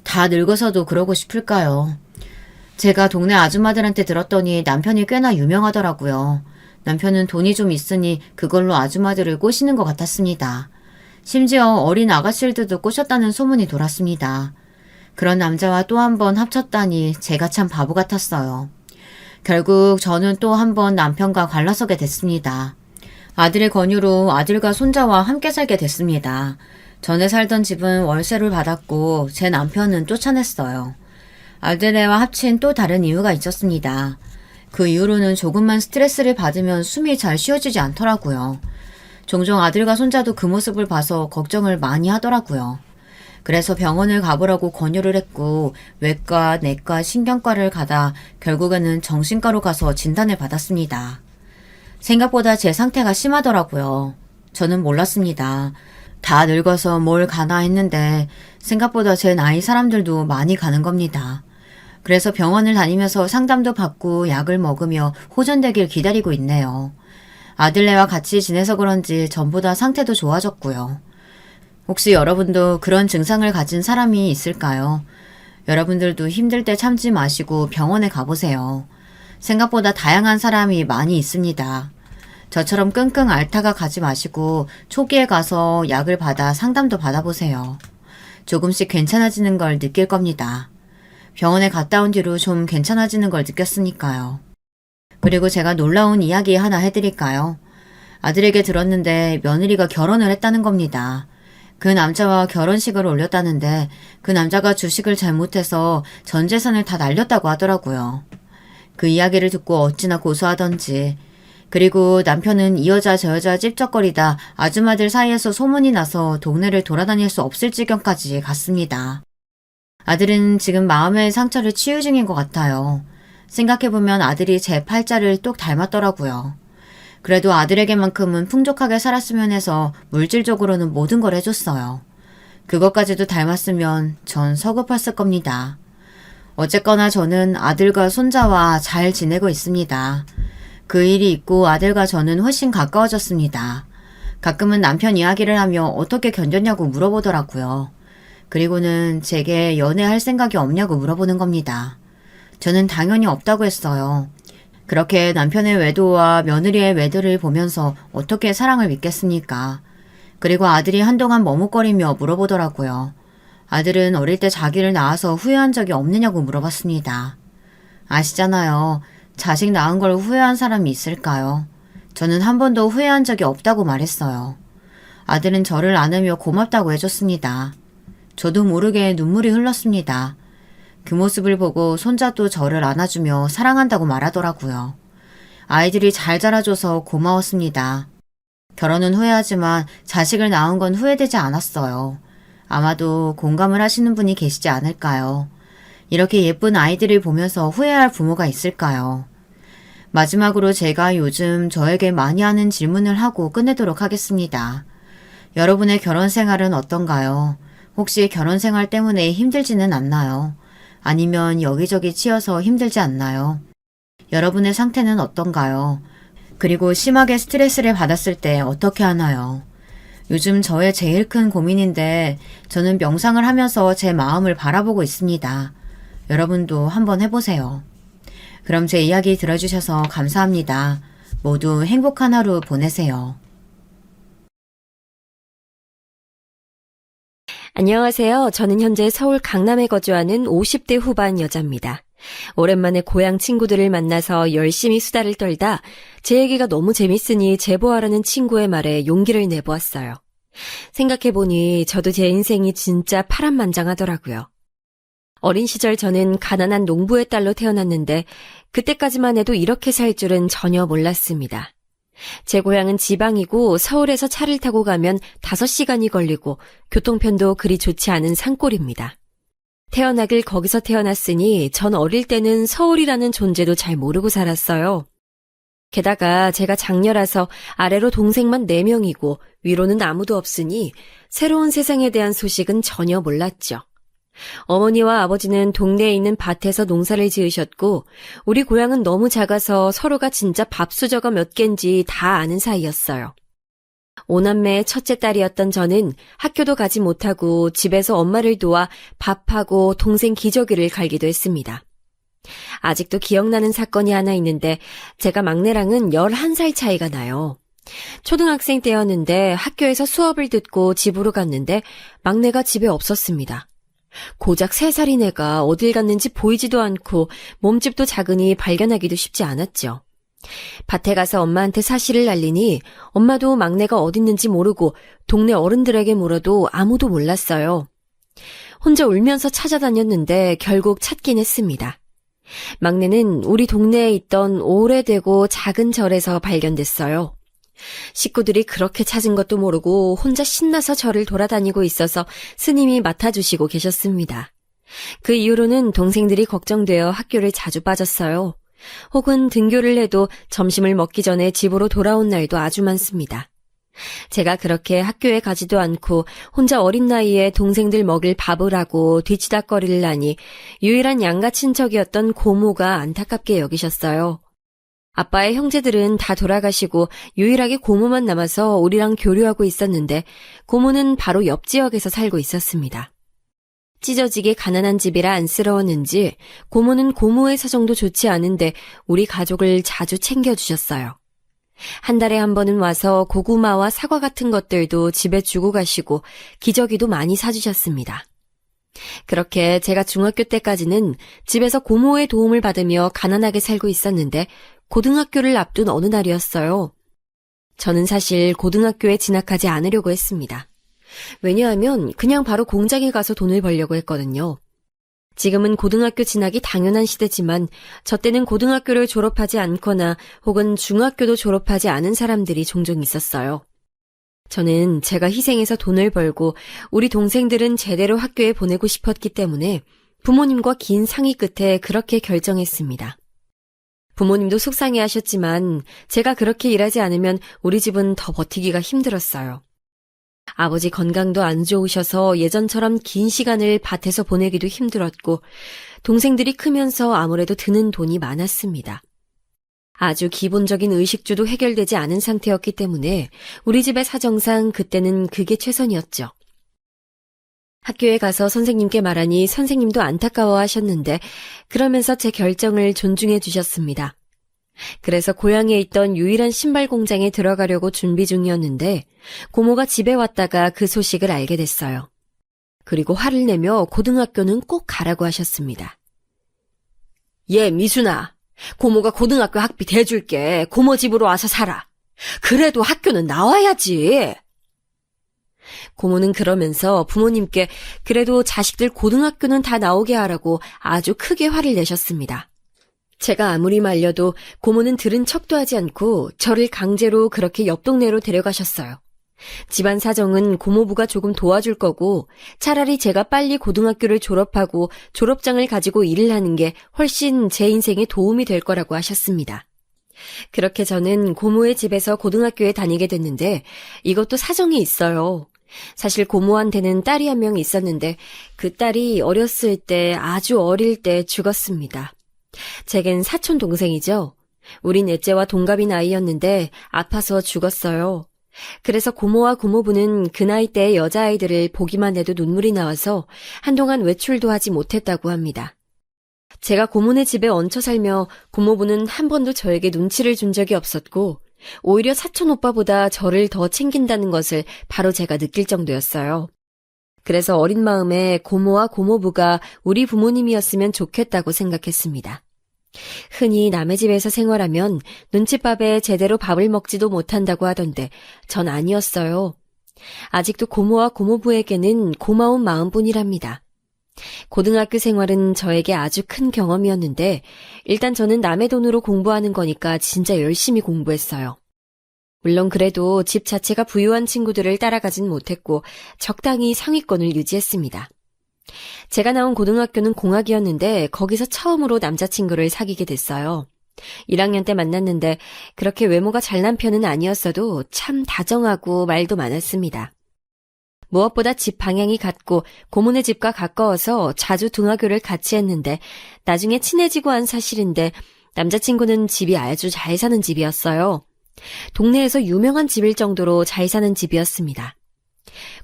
다 늙어서도 그러고 싶을까요? 제가 동네 아줌마들한테 들었더니 남편이 꽤나 유명하더라고요. 남편은 돈이 좀 있으니 그걸로 아줌마들을 꼬시는 것 같았습니다. 심지어 어린 아가씨들도 꼬셨다는 소문이 돌았습니다. 그런 남자와 또 한 번 합쳤다니 제가 참 바보 같았어요. 결국 저는 또 한 번 남편과 갈라서게 됐습니다. 아들의 권유로 아들과 손자와 함께 살게 됐습니다. 전에 살던 집은 월세를 받았고 제 남편은 쫓아냈어요. 아들네와 합친 또 다른 이유가 있었습니다. 그 이후로는 조금만 스트레스를 받으면 숨이 잘 쉬어지지 않더라고요. 종종 아들과 손자도 그 모습을 봐서 걱정을 많이 하더라고요. 그래서 병원을 가보라고 권유를 했고 외과, 내과, 신경과를 가다 결국에는 정신과로 가서 진단을 받았습니다. 생각보다 제 상태가 심하더라고요. 저는 몰랐습니다. 다 늙어서 뭘 가나 했는데 생각보다 제 나이 사람들도 많이 가는 겁니다. 그래서 병원을 다니면서 상담도 받고 약을 먹으며 호전되길 기다리고 있네요. 아들네와 같이 지내서 그런지 전보다 상태도 좋아졌고요. 혹시 여러분도 그런 증상을 가진 사람이 있을까요? 여러분들도 힘들 때 참지 마시고 병원에 가보세요. 생각보다 다양한 사람이 많이 있습니다. 저처럼 끙끙 앓다가 가지 마시고 초기에 가서 약을 받아 상담도 받아보세요. 조금씩 괜찮아지는 걸 느낄 겁니다. 병원에 갔다 온 뒤로 좀 괜찮아지는 걸 느꼈으니까요. 그리고 제가 놀라운 이야기 하나 해드릴까요? 아들에게 들었는데 며느리가 결혼을 했다는 겁니다. 그 남자와 결혼식을 올렸다는데 그 남자가 주식을 잘못해서 전 재산을 다 날렸다고 하더라고요. 그 이야기를 듣고 어찌나 고소하던지 그리고 남편은 이 여자 저 여자 찝쩍거리다 아줌마들 사이에서 소문이 나서 동네를 돌아다닐 수 없을 지경까지 갔습니다. 아들은 지금 마음의 상처를 치유 중인 것 같아요. 생각해보면 아들이 제 팔자를 똑 닮았더라고요. 그래도 아들에게만큼은 풍족하게 살았으면 해서 물질적으로는 모든 걸 해줬어요. 그것까지도 닮았으면 전 서급했을 겁니다. 어쨌거나 저는 아들과 손자와 잘 지내고 있습니다. 그 일이 있고 아들과 저는 훨씬 가까워졌습니다. 가끔은 남편 이야기를 하며 어떻게 견뎠냐고 물어보더라고요. 그리고는 제게 연애할 생각이 없냐고 물어보는 겁니다. 저는 당연히 없다고 했어요. 그렇게 남편의 외도와 며느리의 외도를 보면서 어떻게 사랑을 믿겠습니까? 그리고 아들이 한동안 머뭇거리며 물어보더라고요. 아들은 어릴 때 자기를 낳아서 후회한 적이 없느냐고 물어봤습니다. 아시잖아요. 자식 낳은 걸 후회한 사람이 있을까요? 저는 한 번도 후회한 적이 없다고 말했어요. 아들은 저를 안으며 고맙다고 해줬습니다. 저도 모르게 눈물이 흘렀습니다. 그 모습을 보고 손자도 저를 안아주며 사랑한다고 말하더라고요. 아이들이 잘 자라줘서 고마웠습니다. 결혼은 후회하지만 자식을 낳은 건 후회되지 않았어요. 아마도 공감을 하시는 분이 계시지 않을까요? 이렇게 예쁜 아이들을 보면서 후회할 부모가 있을까요? 마지막으로 제가 요즘 저에게 많이 하는 질문을 하고 끝내도록 하겠습니다. 여러분의 결혼 생활은 어떤가요? 혹시 결혼 생활 때문에 힘들지는 않나요? 아니면 여기저기 치여서 힘들지 않나요? 여러분의 상태는 어떤가요? 그리고 심하게 스트레스를 받았을 때 어떻게 하나요? 요즘 저의 제일 큰 고민인데 저는 명상을 하면서 제 마음을 바라보고 있습니다. 여러분도 한번 해보세요. 그럼 제 이야기 들어주셔서 감사합니다. 모두 행복한 하루 보내세요. 안녕하세요. 저는 현재 서울 강남에 거주하는 50대 후반 여자입니다. 오랜만에 고향 친구들을 만나서 열심히 수다를 떨다 제 얘기가 너무 재밌으니 제보하라는 친구의 말에 용기를 내보았어요. 생각해보니 저도 제 인생이 진짜 파란만장하더라고요. 어린 시절 저는 가난한 농부의 딸로 태어났는데 그때까지만 해도 이렇게 살 줄은 전혀 몰랐습니다. 제 고향은 지방이고 서울에서 차를 타고 가면 5시간이 걸리고 교통편도 그리 좋지 않은 산골입니다. 태어나길 거기서 태어났으니 전 어릴 때는 서울이라는 존재도 잘 모르고 살았어요. 게다가 제가 장녀라서 아래로 동생만 4명이고 위로는 아무도 없으니 새로운 세상에 대한 소식은 전혀 몰랐죠. 어머니와 아버지는 동네에 있는 밭에서 농사를 지으셨고 우리 고향은 너무 작아서 서로가 진짜 밥수저가 몇 갠지 다 아는 사이였어요. 오남매의 첫째 딸이었던 저는 학교도 가지 못하고 집에서 엄마를 도와 밥하고 동생 기저귀를 갈기도 했습니다. 아직도 기억나는 사건이 하나 있는데 제가 막내랑은 11살 차이가 나요. 초등학생 때였는데 학교에서 수업을 듣고 집으로 갔는데 막내가 집에 없었습니다. 고작 3살인 애가 어딜 갔는지 보이지도 않고 몸집도 작으니 발견하기도 쉽지 않았죠. 밭에 가서 엄마한테 사실을 알리니 엄마도 막내가 어딨는지 모르고 동네 어른들에게 물어도 아무도 몰랐어요. 혼자 울면서 찾아다녔는데 결국 찾긴 했습니다. 막내는 우리 동네에 있던 오래되고 작은 절에서 발견됐어요. 식구들이 그렇게 찾은 것도 모르고 혼자 신나서 절을 돌아다니고 있어서 스님이 맡아주시고 계셨습니다. 그 이후로는 동생들이 걱정되어 학교를 자주 빠졌어요. 혹은 등교를 해도 점심을 먹기 전에 집으로 돌아온 날도 아주 많습니다. 제가 그렇게 학교에 가지도 않고 혼자 어린 나이에 동생들 먹일 밥을 하고 뒤치다꺼리를 하니 유일한 양가 친척이었던 고모가 안타깝게 여기셨어요. 아빠의 형제들은 다 돌아가시고 유일하게 고모만 남아서 우리랑 교류하고 있었는데 고모는 바로 옆 지역에서 살고 있었습니다. 찢어지게 가난한 집이라 안쓰러웠는지 고모는 고모의 사정도 좋지 않은데 우리 가족을 자주 챙겨주셨어요. 한 달에 한 번은 와서 고구마와 사과 같은 것들도 집에 주고 가시고 기저귀도 많이 사주셨습니다. 그렇게 제가 중학교 때까지는 집에서 고모의 도움을 받으며 가난하게 살고 있었는데 고등학교를 앞둔 어느 날이었어요. 저는 사실 고등학교에 진학하지 않으려고 했습니다. 왜냐하면 그냥 바로 공장에 가서 돈을 벌려고 했거든요. 지금은 고등학교 진학이 당연한 시대지만 저 때는 고등학교를 졸업하지 않거나 혹은 중학교도 졸업하지 않은 사람들이 종종 있었어요. 저는 제가 희생해서 돈을 벌고 우리 동생들은 제대로 학교에 보내고 싶었기 때문에 부모님과 긴 상의 끝에 그렇게 결정했습니다. 부모님도 속상해하셨지만 제가 그렇게 일하지 않으면 우리 집은 더 버티기가 힘들었어요. 아버지 건강도 안 좋으셔서 예전처럼 긴 시간을 밭에서 보내기도 힘들었고 동생들이 크면서 아무래도 드는 돈이 많았습니다. 아주 기본적인 의식주도 해결되지 않은 상태였기 때문에 우리 집의 사정상 그때는 그게 최선이었죠. 학교에 가서 선생님께 말하니 선생님도 안타까워하셨는데 그러면서 제 결정을 존중해 주셨습니다. 그래서 고향에 있던 유일한 신발 공장에 들어가려고 준비 중이었는데 고모가 집에 왔다가 그 소식을 알게 됐어요. 그리고 화를 내며 고등학교는 꼭 가라고 하셨습니다. 예, 미순아. 고모가 고등학교 학비 대줄게. 고모 집으로 와서 살아. 그래도 학교는 나와야지. 고모는 그러면서 부모님께 그래도 자식들 고등학교는 다 나오게 하라고 아주 크게 화를 내셨습니다. 제가 아무리 말려도 고모는 들은 척도 하지 않고 저를 강제로 그렇게 옆 동네로 데려가셨어요. 집안 사정은 고모부가 조금 도와줄 거고 차라리 제가 빨리 고등학교를 졸업하고 졸업장을 가지고 일을 하는 게 훨씬 제 인생에 도움이 될 거라고 하셨습니다. 그렇게 저는 고모의 집에서 고등학교에 다니게 됐는데 이것도 사정이 있어요. 사실 고모한테는 딸이 한 명 있었는데 그 딸이 어렸을 때 아주 어릴 때 죽었습니다. 제겐 사촌 동생이죠. 우린 넷째와 동갑인 아이였는데 아파서 죽었어요. 그래서 고모와 고모부는 그 나이 때의 여자아이들을 보기만 해도 눈물이 나와서 한동안 외출도 하지 못했다고 합니다. 제가 고모네 집에 얹혀 살며 고모부는 한 번도 저에게 눈치를 준 적이 없었고 오히려 사촌 오빠보다 저를 더 챙긴다는 것을 바로 제가 느낄 정도였어요. 그래서 어린 마음에 고모와 고모부가 우리 부모님이었으면 좋겠다고 생각했습니다. 흔히 남의 집에서 생활하면 눈칫밥에 제대로 밥을 먹지도 못한다고 하던데 전 아니었어요. 아직도 고모와 고모부에게는 고마운 마음뿐이랍니다. 고등학교 생활은 저에게 아주 큰 경험이었는데 일단 저는 남의 돈으로 공부하는 거니까 진짜 열심히 공부했어요. 물론 그래도 집 자체가 부유한 친구들을 따라가진 못했고 적당히 상위권을 유지했습니다. 제가 나온 고등학교는 공학이었는데 거기서 처음으로 남자친구를 사귀게 됐어요. 1학년 때 만났는데 그렇게 외모가 잘난 편은 아니었어도 참 다정하고 말도 많았습니다. 무엇보다 집 방향이 같고 고모네 집과 가까워서 자주 등하교를 같이 했는데 나중에 친해지고 한 사실인데 남자친구는 집이 아주 잘 사는 집이었어요. 동네에서 유명한 집일 정도로 잘 사는 집이었습니다.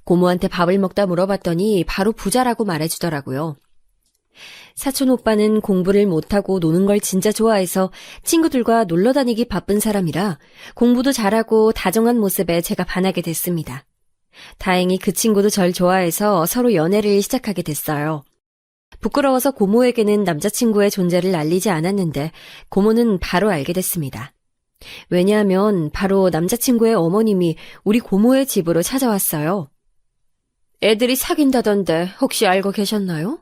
고모한테 밥을 먹다 물어봤더니 바로 부자라고 말해주더라고요. 사촌 오빠는 공부를 못하고 노는 걸 진짜 좋아해서 친구들과 놀러 다니기 바쁜 사람이라 공부도 잘하고 다정한 모습에 제가 반하게 됐습니다. 다행히 그 친구도 절 좋아해서 서로 연애를 시작하게 됐어요. 부끄러워서 고모에게는 남자친구의 존재를 알리지 않았는데 고모는 바로 알게 됐습니다. 왜냐하면 바로 남자친구의 어머님이 우리 고모의 집으로 찾아왔어요. 애들이 사귄다던데 혹시 알고 계셨나요?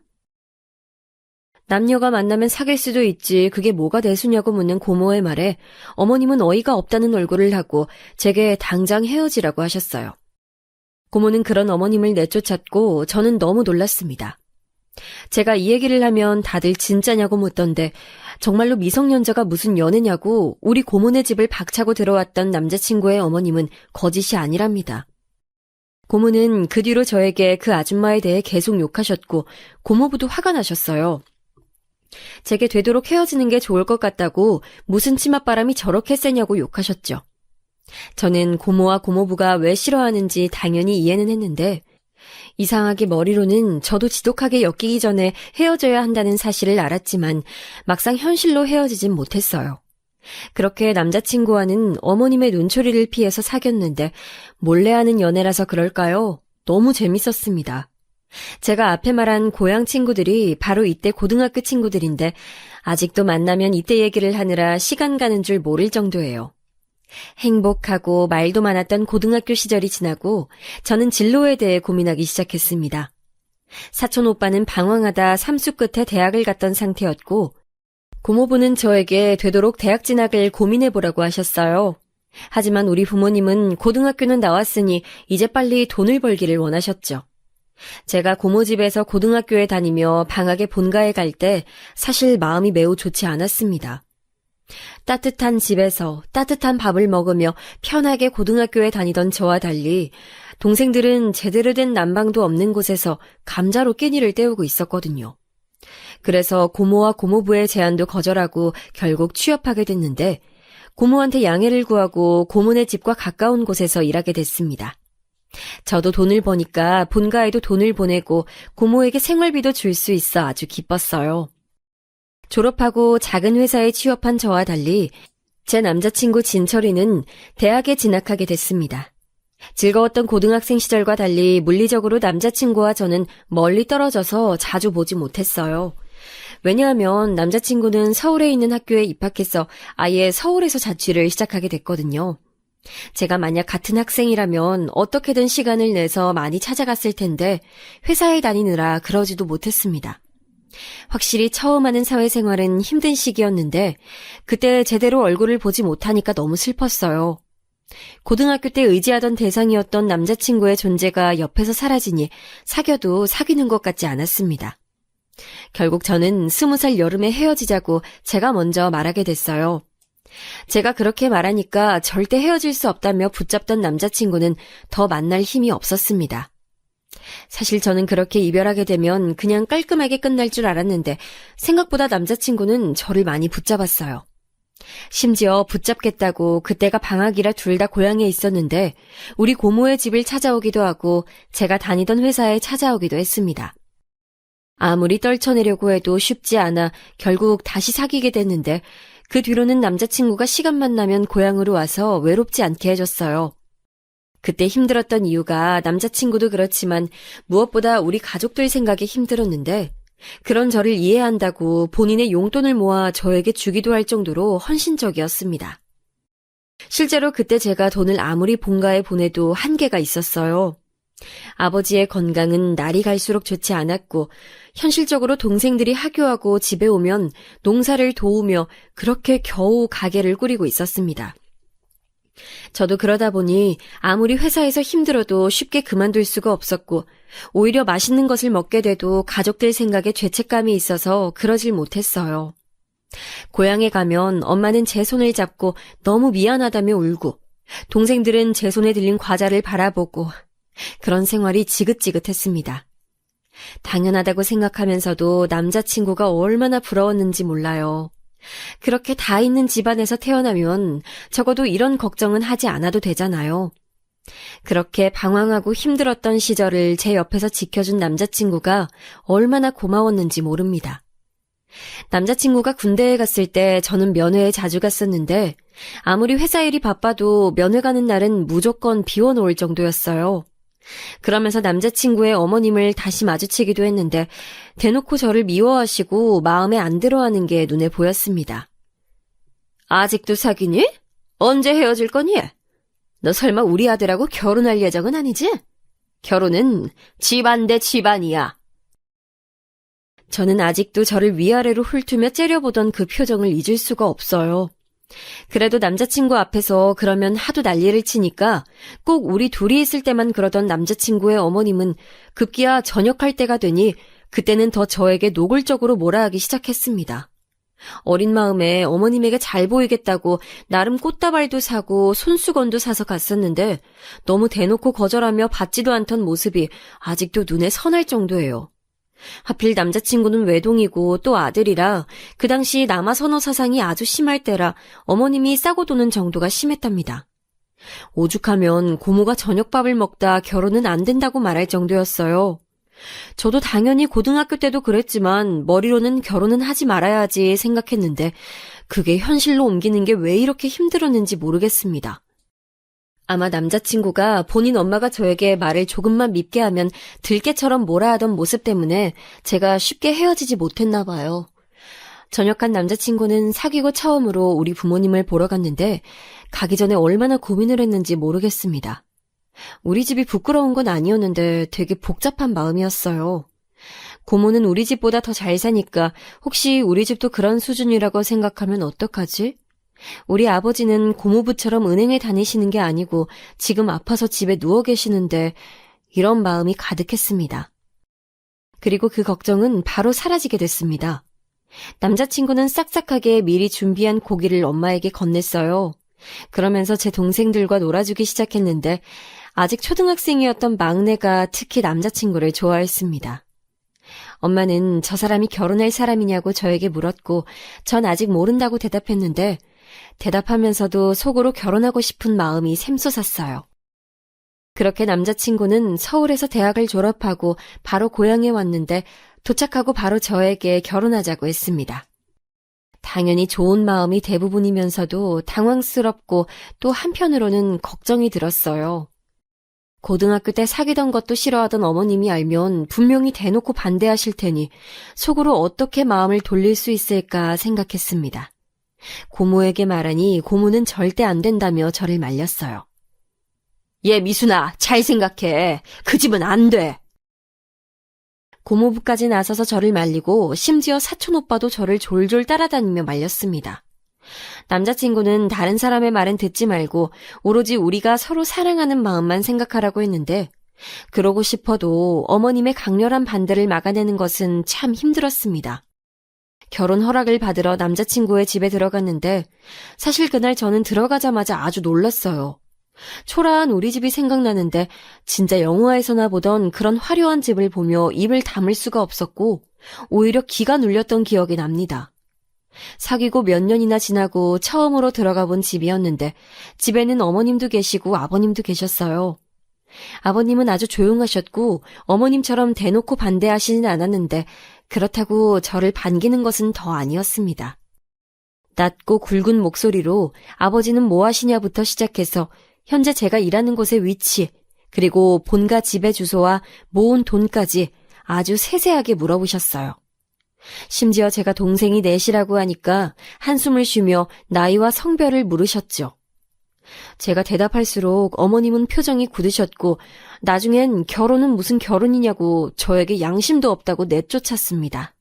남녀가 만나면 사귈 수도 있지 그게 뭐가 대수냐고 묻는 고모의 말에 어머님은 어이가 없다는 얼굴을 하고 제게 당장 헤어지라고 하셨어요. 고모는 그런 어머님을 내쫓았고 저는 너무 놀랐습니다. 제가 이 얘기를 하면 다들 진짜냐고 묻던데 정말로 미성년자가 무슨 연애냐고 우리 고모네 집을 박차고 들어왔던 남자친구의 어머님은 거짓이 아니랍니다. 고모는 그 뒤로 저에게 그 아줌마에 대해 계속 욕하셨고 고모부도 화가 나셨어요. 제게 되도록 헤어지는 게 좋을 것 같다고 무슨 치맛바람이 저렇게 세냐고 욕하셨죠. 저는 고모와 고모부가 왜 싫어하는지 당연히 이해는 했는데 이상하게 머리로는 저도 지독하게 엮이기 전에 헤어져야 한다는 사실을 알았지만 막상 현실로 헤어지진 못했어요. 그렇게 남자친구와는 어머님의 눈초리를 피해서 사귀었는데 몰래 하는 연애라서 그럴까요? 너무 재밌었습니다. 제가 앞에 말한 고향 친구들이 바로 이때 고등학교 친구들인데 아직도 만나면 이때 얘기를 하느라 시간 가는 줄 모를 정도예요. 행복하고 말도 많았던 고등학교 시절이 지나고 저는 진로에 대해 고민하기 시작했습니다. 사촌 오빠는 방황하다 삼수 끝에 대학을 갔던 상태였고, 고모부는 저에게 되도록 대학 진학을 고민해보라고 하셨어요. 하지만 우리 부모님은 고등학교는 나왔으니 이제 빨리 돈을 벌기를 원하셨죠. 제가 고모 집에서 고등학교에 다니며 방학에 본가에 갈 때 사실 마음이 매우 좋지 않았습니다. 따뜻한 집에서 따뜻한 밥을 먹으며 편하게 고등학교에 다니던 저와 달리 동생들은 제대로 된 난방도 없는 곳에서 감자로 끼니를 때우고 있었거든요. 그래서 고모와 고모부의 제안도 거절하고 결국 취업하게 됐는데 고모한테 양해를 구하고 고모네 집과 가까운 곳에서 일하게 됐습니다. 저도 돈을 버니까 본가에도 돈을 보내고 고모에게 생활비도 줄 수 있어 아주 기뻤어요. 졸업하고 작은 회사에 취업한 저와 달리 제 남자친구 진철이는 대학에 진학하게 됐습니다. 즐거웠던 고등학생 시절과 달리 물리적으로 남자친구와 저는 멀리 떨어져서 자주 보지 못했어요. 왜냐하면 남자친구는 서울에 있는 학교에 입학해서 아예 서울에서 자취를 시작하게 됐거든요. 제가 만약 같은 학생이라면 어떻게든 시간을 내서 많이 찾아갔을 텐데 회사에 다니느라 그러지도 못했습니다. 확실히 처음 하는 사회생활은 힘든 시기였는데 그때 제대로 얼굴을 보지 못하니까 너무 슬펐어요. 고등학교 때 의지하던 대상이었던 남자친구의 존재가 옆에서 사라지니 사귀어도 사귀는 것 같지 않았습니다. 결국 저는 20살 여름에 헤어지자고 제가 먼저 말하게 됐어요. 제가 그렇게 말하니까 절대 헤어질 수 없다며 붙잡던 남자친구는 더 만날 힘이 없었습니다. 사실 저는 그렇게 이별하게 되면 그냥 깔끔하게 끝날 줄 알았는데 생각보다 남자친구는 저를 많이 붙잡았어요. 심지어 붙잡겠다고 그때가 방학이라 둘 다 고향에 있었는데 우리 고모의 집을 찾아오기도 하고 제가 다니던 회사에 찾아오기도 했습니다. 아무리 떨쳐내려고 해도 쉽지 않아 결국 다시 사귀게 됐는데 그 뒤로는 남자친구가 시간만 나면 고향으로 와서 외롭지 않게 해줬어요. 그때 힘들었던 이유가 남자친구도 그렇지만 무엇보다 우리 가족들 생각이 힘들었는데 그런 저를 이해한다고 본인의 용돈을 모아 저에게 주기도 할 정도로 헌신적이었습니다. 실제로 그때 제가 돈을 아무리 본가에 보내도 한계가 있었어요. 아버지의 건강은 날이 갈수록 좋지 않았고 현실적으로 동생들이 하교하고 집에 오면 농사를 도우며 그렇게 겨우 가게를 꾸리고 있었습니다. 저도 그러다 보니 아무리 회사에서 힘들어도 쉽게 그만둘 수가 없었고 오히려 맛있는 것을 먹게 돼도 가족들 생각에 죄책감이 있어서 그러질 못했어요. 고향에 가면 엄마는 제 손을 잡고 너무 미안하다며 울고 동생들은 제 손에 들린 과자를 바라보고 그런 생활이 지긋지긋했습니다. 당연하다고 생각하면서도 남자친구가 얼마나 부러웠는지 몰라요. 그렇게 다 있는 집안에서 태어나면 적어도 이런 걱정은 하지 않아도 되잖아요. 그렇게 방황하고 힘들었던 시절을 제 옆에서 지켜준 남자친구가 얼마나 고마웠는지 모릅니다. 남자친구가 군대에 갔을 때 저는 면회에 자주 갔었는데 아무리 회사 일이 바빠도 면회 가는 날은 무조건 비워놓을 정도였어요. 그러면서 남자친구의 어머님을 다시 마주치기도 했는데 대놓고 저를 미워하시고 마음에 안 들어하는 게 눈에 보였습니다. 아직도 사귀니? 언제 헤어질 거니? 너 설마 우리 아들하고 결혼할 예정은 아니지? 결혼은 집안 대 집안이야. 저는 아직도 저를 위아래로 훑으며 째려보던 그 표정을 잊을 수가 없어요. 그래도 남자친구 앞에서 그러면 하도 난리를 치니까 꼭 우리 둘이 있을 때만 그러던 남자친구의 어머님은 급기야 전역할 때가 되니 그때는 더 저에게 노골적으로 뭐라 하기 시작했습니다. 어린 마음에 어머님에게 잘 보이겠다고 나름 꽃다발도 사고 손수건도 사서 갔었는데 너무 대놓고 거절하며 받지도 않던 모습이 아직도 눈에 선할 정도예요. 하필 남자친구는 외동이고 또 아들이라 그 당시 남아 선호 사상이 아주 심할 때라 어머님이 싸고 도는 정도가 심했답니다. 오죽하면 고모가 저녁밥을 먹다 결혼은 안 된다고 말할 정도였어요. 저도 당연히 고등학교 때도 그랬지만 머리로는 결혼은 하지 말아야지 생각했는데 그게 현실로 옮기는 게 왜 이렇게 힘들었는지 모르겠습니다. 아마 남자친구가 본인 엄마가 저에게 말을 조금만 밉게 하면 들깨처럼 뭐라 하던 모습 때문에 제가 쉽게 헤어지지 못했나 봐요. 전역한 남자친구는 사귀고 처음으로 우리 부모님을 보러 갔는데 가기 전에 얼마나 고민을 했는지 모르겠습니다. 우리 집이 부끄러운 건 아니었는데 되게 복잡한 마음이었어요. 고모는 우리 집보다 더 잘 사니까 혹시 우리 집도 그런 수준이라고 생각하면 어떡하지? 우리 아버지는 고모부처럼 은행에 다니시는 게 아니고 지금 아파서 집에 누워 계시는데 이런 마음이 가득했습니다. 그리고 그 걱정은 바로 사라지게 됐습니다. 남자친구는 싹싹하게 미리 준비한 고기를 엄마에게 건넸어요. 그러면서 제 동생들과 놀아주기 시작했는데 아직 초등학생이었던 막내가 특히 남자친구를 좋아했습니다. 엄마는 저 사람이 결혼할 사람이냐고 저에게 물었고 전 아직 모른다고 대답했는데 대답하면서도 속으로 결혼하고 싶은 마음이 샘솟았어요. 그렇게 남자친구는 서울에서 대학을 졸업하고 바로 고향에 왔는데 도착하고 바로 저에게 결혼하자고 했습니다. 당연히 좋은 마음이 대부분이면서도 당황스럽고 또 한편으로는 걱정이 들었어요. 고등학교 때 사귀던 것도 싫어하던 어머님이 알면 분명히 대놓고 반대하실 테니 속으로 어떻게 마음을 돌릴 수 있을까 생각했습니다. 고모에게 말하니 고모는 절대 안 된다며 저를 말렸어요. 얘 미순아, 잘 생각해. 그 집은 안 돼. 고모부까지 나서서 저를 말리고 심지어 사촌오빠도 저를 졸졸 따라다니며 말렸습니다. 남자친구는 다른 사람의 말은 듣지 말고 오로지 우리가 서로 사랑하는 마음만 생각하라고 했는데 그러고 싶어도 어머님의 강렬한 반대를 막아내는 것은 참 힘들었습니다. 결혼 허락을 받으러 남자친구의 집에 들어갔는데 사실 그날 저는 들어가자마자 아주 놀랐어요. 초라한 우리 집이 생각나는데 진짜 영화에서나 보던 그런 화려한 집을 보며 입을 다물 수가 없었고 오히려 기가 눌렸던 기억이 납니다. 사귀고 몇 년이나 지나고 처음으로 들어가 본 집이었는데 집에는 어머님도 계시고 아버님도 계셨어요. 아버님은 아주 조용하셨고 어머님처럼 대놓고 반대하시진 않았는데 그렇다고 저를 반기는 것은 더 아니었습니다. 낮고 굵은 목소리로 아버지는 뭐 하시냐부터 시작해서 현재 제가 일하는 곳의 위치, 그리고 본가 집의 주소와 모은 돈까지 아주 세세하게 물어보셨어요. 심지어 제가 동생이 넷이라고 하니까 한숨을 쉬며 나이와 성별을 물으셨죠. 제가 대답할수록 어머님은 표정이 굳으셨고 나중엔 결혼은 무슨 결혼이냐고 저에게 양심도 없다고 내쫓았습니다.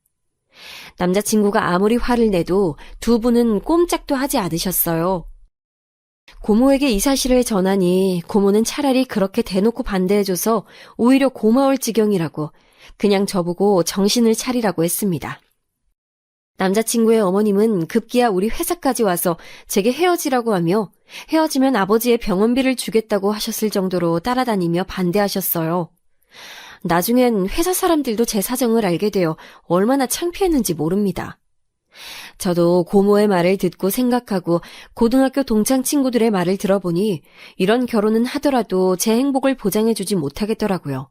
남자친구가 아무리 화를 내도 두 분은 꼼짝도 하지 않으셨어요. 고모에게 이 사실을 전하니 고모는 차라리 그렇게 대놓고 반대해줘서 오히려 고마울 지경이라고 그냥 저보고 정신을 차리라고 했습니다. 남자친구의 어머님은 급기야 우리 회사까지 와서 제게 헤어지라고 하며 헤어지면 아버지의 병원비를 주겠다고 하셨을 정도로 따라다니며 반대하셨어요. 나중엔 회사 사람들도 제 사정을 알게 되어 얼마나 창피했는지 모릅니다. 저도 고모의 말을 듣고 생각하고 고등학교 동창 친구들의 말을 들어보니 이런 결혼은 하더라도 제 행복을 보장해주지 못하겠더라고요.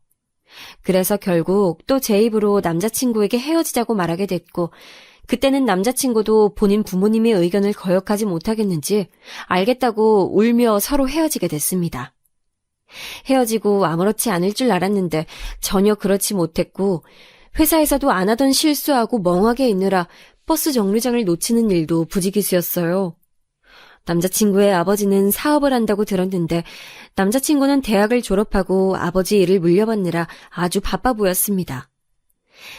그래서 결국 또 제 입으로 남자친구에게 헤어지자고 말하게 됐고 그때는 남자친구도 본인 부모님의 의견을 거역하지 못하겠는지 알겠다고 울며 서로 헤어지게 됐습니다. 헤어지고 아무렇지 않을 줄 알았는데 전혀 그렇지 못했고 회사에서도 안 하던 실수하고 멍하게 있느라 버스 정류장을 놓치는 일도 부지기수였어요. 남자친구의 아버지는 사업을 한다고 들었는데 남자친구는 대학을 졸업하고 아버지 일을 물려받느라 아주 바빠 보였습니다.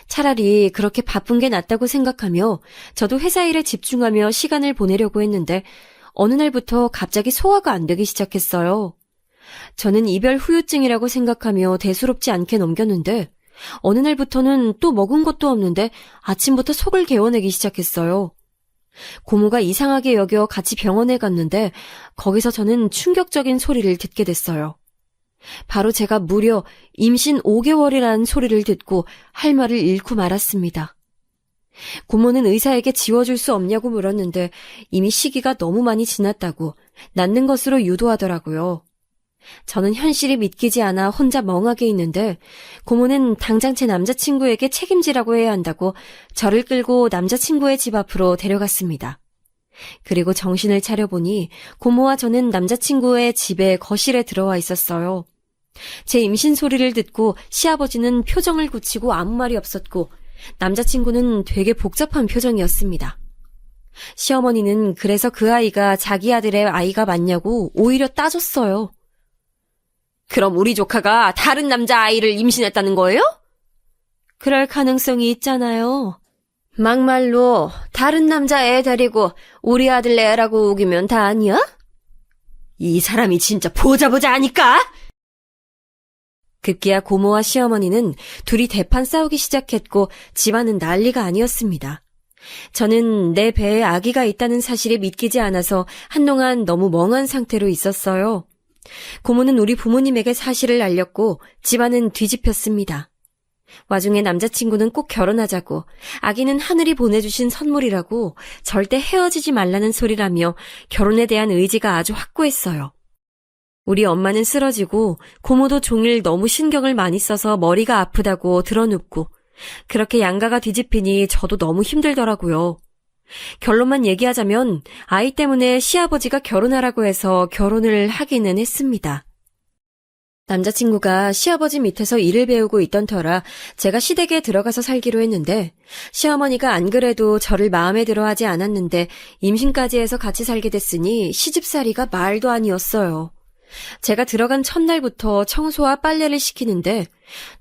차라리 그렇게 바쁜 게 낫다고 생각하며 저도 회사 일에 집중하며 시간을 보내려고 했는데 어느 날부터 갑자기 소화가 안 되기 시작했어요. 저는 이별 후유증이라고 생각하며 대수롭지 않게 넘겼는데 어느 날부터는 또 먹은 것도 없는데 아침부터 속을 개워내기 시작했어요. 고모가 이상하게 여겨 같이 병원에 갔는데 거기서 저는 충격적인 소리를 듣게 됐어요. 바로 제가 무려 임신 5개월이라는 소리를 듣고 할 말을 잃고 말았습니다. 고모는 의사에게 지워줄 수 없냐고 물었는데 이미 시기가 너무 많이 지났다고 낫는 것으로 유도하더라고요. 저는 현실이 믿기지 않아 혼자 멍하게 있는데 고모는 당장 제 남자친구에게 책임지라고 해야 한다고 저를 끌고 남자친구의 집 앞으로 데려갔습니다. 그리고 정신을 차려보니 고모와 저는 남자친구의 집에 거실에 들어와 있었어요. 제 임신 소리를 듣고 시아버지는 표정을 굳히고 아무 말이 없었고 남자친구는 되게 복잡한 표정이었습니다. 시어머니는 그래서 그 아이가 자기 아들의 아이가 맞냐고 오히려 따졌어요. 그럼 우리 조카가 다른 남자 아이를 임신했다는 거예요? 그럴 가능성이 있잖아요. 막말로 다른 남자 애 데리고 우리 아들 애라고 우기면 다 아니야? 이 사람이 진짜 보자 아니까? 급기야 고모와 시어머니는 둘이 대판 싸우기 시작했고 집안은 난리가 아니었습니다. 저는 내 배에 아기가 있다는 사실이 믿기지 않아서 한동안 너무 멍한 상태로 있었어요. 고모는 우리 부모님에게 사실을 알렸고 집안은 뒤집혔습니다. 와중에 남자친구는 꼭 결혼하자고, 아기는 하늘이 보내주신 선물이라고, 절대 헤어지지 말라는 소리라며 결혼에 대한 의지가 아주 확고했어요. 우리 엄마는 쓰러지고 고모도 종일 너무 신경을 많이 써서 머리가 아프다고 드러눕고, 그렇게 양가가 뒤집히니 저도 너무 힘들더라고요. 결론만 얘기하자면 아이 때문에 시아버지가 결혼하라고 해서 결혼을 하기는 했습니다. 남자친구가 시아버지 밑에서 일을 배우고 있던 터라 제가 시댁에 들어가서 살기로 했는데, 시어머니가 안 그래도 저를 마음에 들어 하지 않았는데 임신까지 해서 같이 살게 됐으니 시집살이가 말도 아니었어요. 제가 들어간 첫날부터 청소와 빨래를 시키는데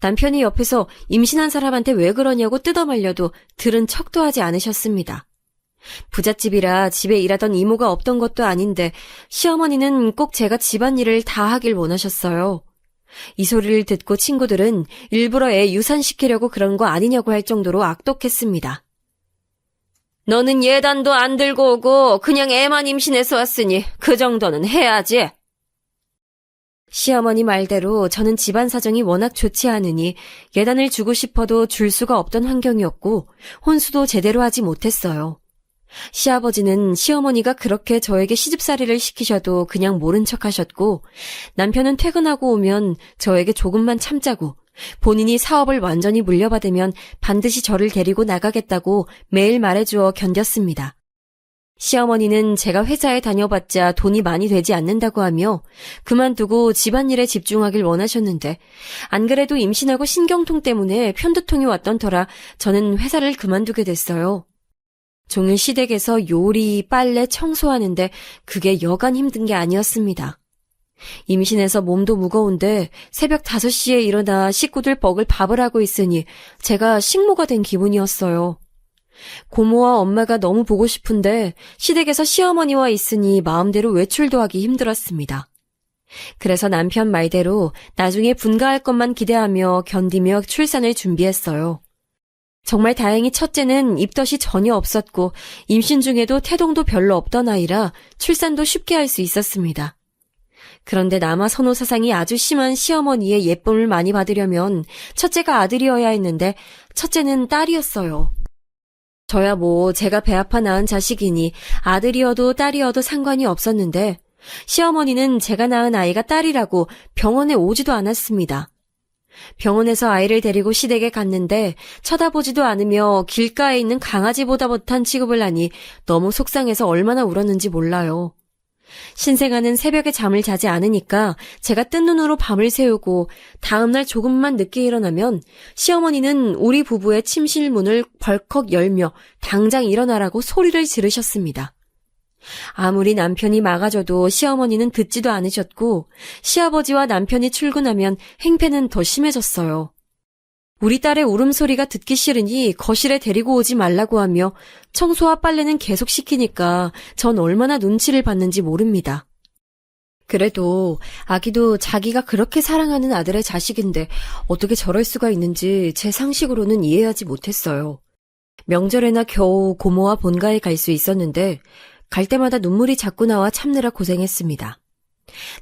남편이 옆에서 임신한 사람한테 왜 그러냐고 뜯어말려도 들은 척도 하지 않으셨습니다. 부잣집이라 집에 일하던 이모가 없던 것도 아닌데 시어머니는 꼭 제가 집안일을 다 하길 원하셨어요. 이 소리를 듣고 친구들은 일부러 애 유산시키려고 그런 거 아니냐고 할 정도로 악독했습니다. 너는 예단도 안 들고 오고 그냥 애만 임신해서 왔으니 그 정도는 해야지. 시어머니 말대로 저는 집안 사정이 워낙 좋지 않으니 예단을 주고 싶어도 줄 수가 없던 환경이었고 혼수도 제대로 하지 못했어요. 시아버지는 시어머니가 그렇게 저에게 시집살이를 시키셔도 그냥 모른 척 하셨고, 남편은 퇴근하고 오면 저에게 조금만 참자고, 본인이 사업을 완전히 물려받으면 반드시 저를 데리고 나가겠다고 매일 말해주어 견뎠습니다. 시어머니는 제가 회사에 다녀봤자 돈이 많이 되지 않는다고 하며 그만두고 집안일에 집중하길 원하셨는데, 안 그래도 임신하고 신경통 때문에 편두통이 왔던 터라 저는 회사를 그만두게 됐어요. 종일 시댁에서 요리, 빨래, 청소하는데 그게 여간 힘든 게 아니었습니다. 임신해서 몸도 무거운데 새벽 5시에 일어나 식구들 먹을 밥을 하고 있으니 제가 식모가 된 기분이었어요. 고모와 엄마가 너무 보고 싶은데 시댁에서 시어머니와 있으니 마음대로 외출도 하기 힘들었습니다. 그래서 남편 말대로 나중에 분가할 것만 기대하며 견디며 출산을 준비했어요. 정말 다행히 첫째는 입덧이 전혀 없었고 임신 중에도 태동도 별로 없던 아이라 출산도 쉽게 할 수 있었습니다. 그런데 남아 선호 사상이 아주 심한 시어머니의 예쁨을 많이 받으려면 첫째가 아들이어야 했는데 첫째는 딸이었어요. 저야 뭐 제가 배 아파 낳은 자식이니 아들이어도 딸이어도 상관이 없었는데 시어머니는 제가 낳은 아이가 딸이라고 병원에 오지도 않았습니다. 병원에서 아이를 데리고 시댁에 갔는데 쳐다보지도 않으며 길가에 있는 강아지보다 못한 취급을 하니 너무 속상해서 얼마나 울었는지 몰라요. 신생아는 새벽에 잠을 자지 않으니까 제가 뜬 눈으로 밤을 새우고 다음날 조금만 늦게 일어나면 시어머니는 우리 부부의 침실 문을 벌컥 열며 당장 일어나라고 소리를 지르셨습니다. 아무리 남편이 막아줘도 시어머니는 듣지도 않으셨고 시아버지와 남편이 출근하면 행패는 더 심해졌어요. 우리 딸의 울음소리가 듣기 싫으니 거실에 데리고 오지 말라고 하며 청소와 빨래는 계속 시키니까 전 얼마나 눈치를 받는지 모릅니다. 그래도 아기도 자기가 그렇게 사랑하는 아들의 자식인데 어떻게 저럴 수가 있는지 제 상식으로는 이해하지 못했어요. 명절에나 겨우 고모와 본가에 갈 수 있었는데 갈 때마다 눈물이 자꾸 나와 참느라 고생했습니다.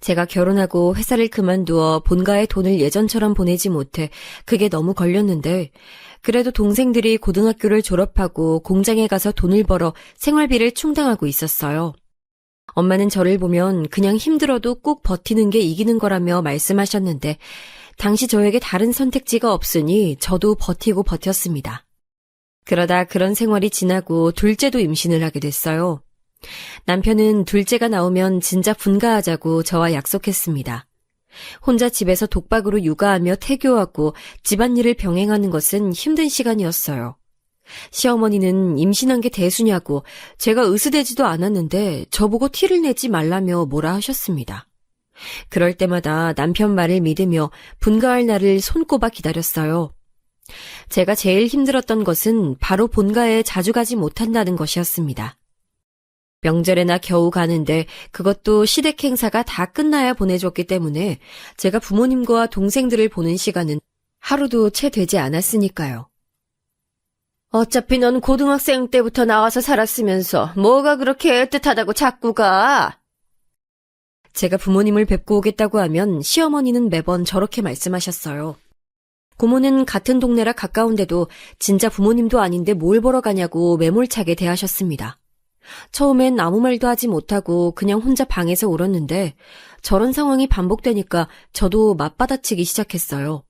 제가 결혼하고 회사를 그만두어 본가에 돈을 예전처럼 보내지 못해 그게 너무 걸렸는데 그래도 동생들이 고등학교를 졸업하고 공장에 가서 돈을 벌어 생활비를 충당하고 있었어요. 엄마는 저를 보면 그냥 힘들어도 꼭 버티는 게 이기는 거라며 말씀하셨는데 당시 저에게 다른 선택지가 없으니 저도 버티고 버텼습니다. 그러다 그런 생활이 지나고 둘째도 임신을 하게 됐어요. 남편은 둘째가 나오면 진작 분가하자고 저와 약속했습니다. 혼자 집에서 독박으로 육아하며 태교하고 집안일을 병행하는 것은 힘든 시간이었어요. 시어머니는 임신한 게 대수냐고 제가 으스대지도 않았는데 저보고 티를 내지 말라며 뭐라 하셨습니다. 그럴 때마다 남편 말을 믿으며 분가할 날을 손꼽아 기다렸어요. 제가 제일 힘들었던 것은 바로 본가에 자주 가지 못한다는 것이었습니다. 명절에나 겨우 가는데 그것도 시댁 행사가 다 끝나야 보내줬기 때문에 제가 부모님과 동생들을 보는 시간은 하루도 채 되지 않았으니까요. 어차피 넌 고등학생 때부터 나와서 살았으면서 뭐가 그렇게 애틋하다고 자꾸 가? 제가 부모님을 뵙고 오겠다고 하면 시어머니는 매번 저렇게 말씀하셨어요. 고모는 같은 동네라 가까운데도 진짜 부모님도 아닌데 뭘 보러 가냐고 매몰차게 대하셨습니다. 처음엔 아무 말도 하지 못하고 그냥 혼자 방에서 울었는데 저런 상황이 반복되니까 저도 맞받아치기 시작했어요.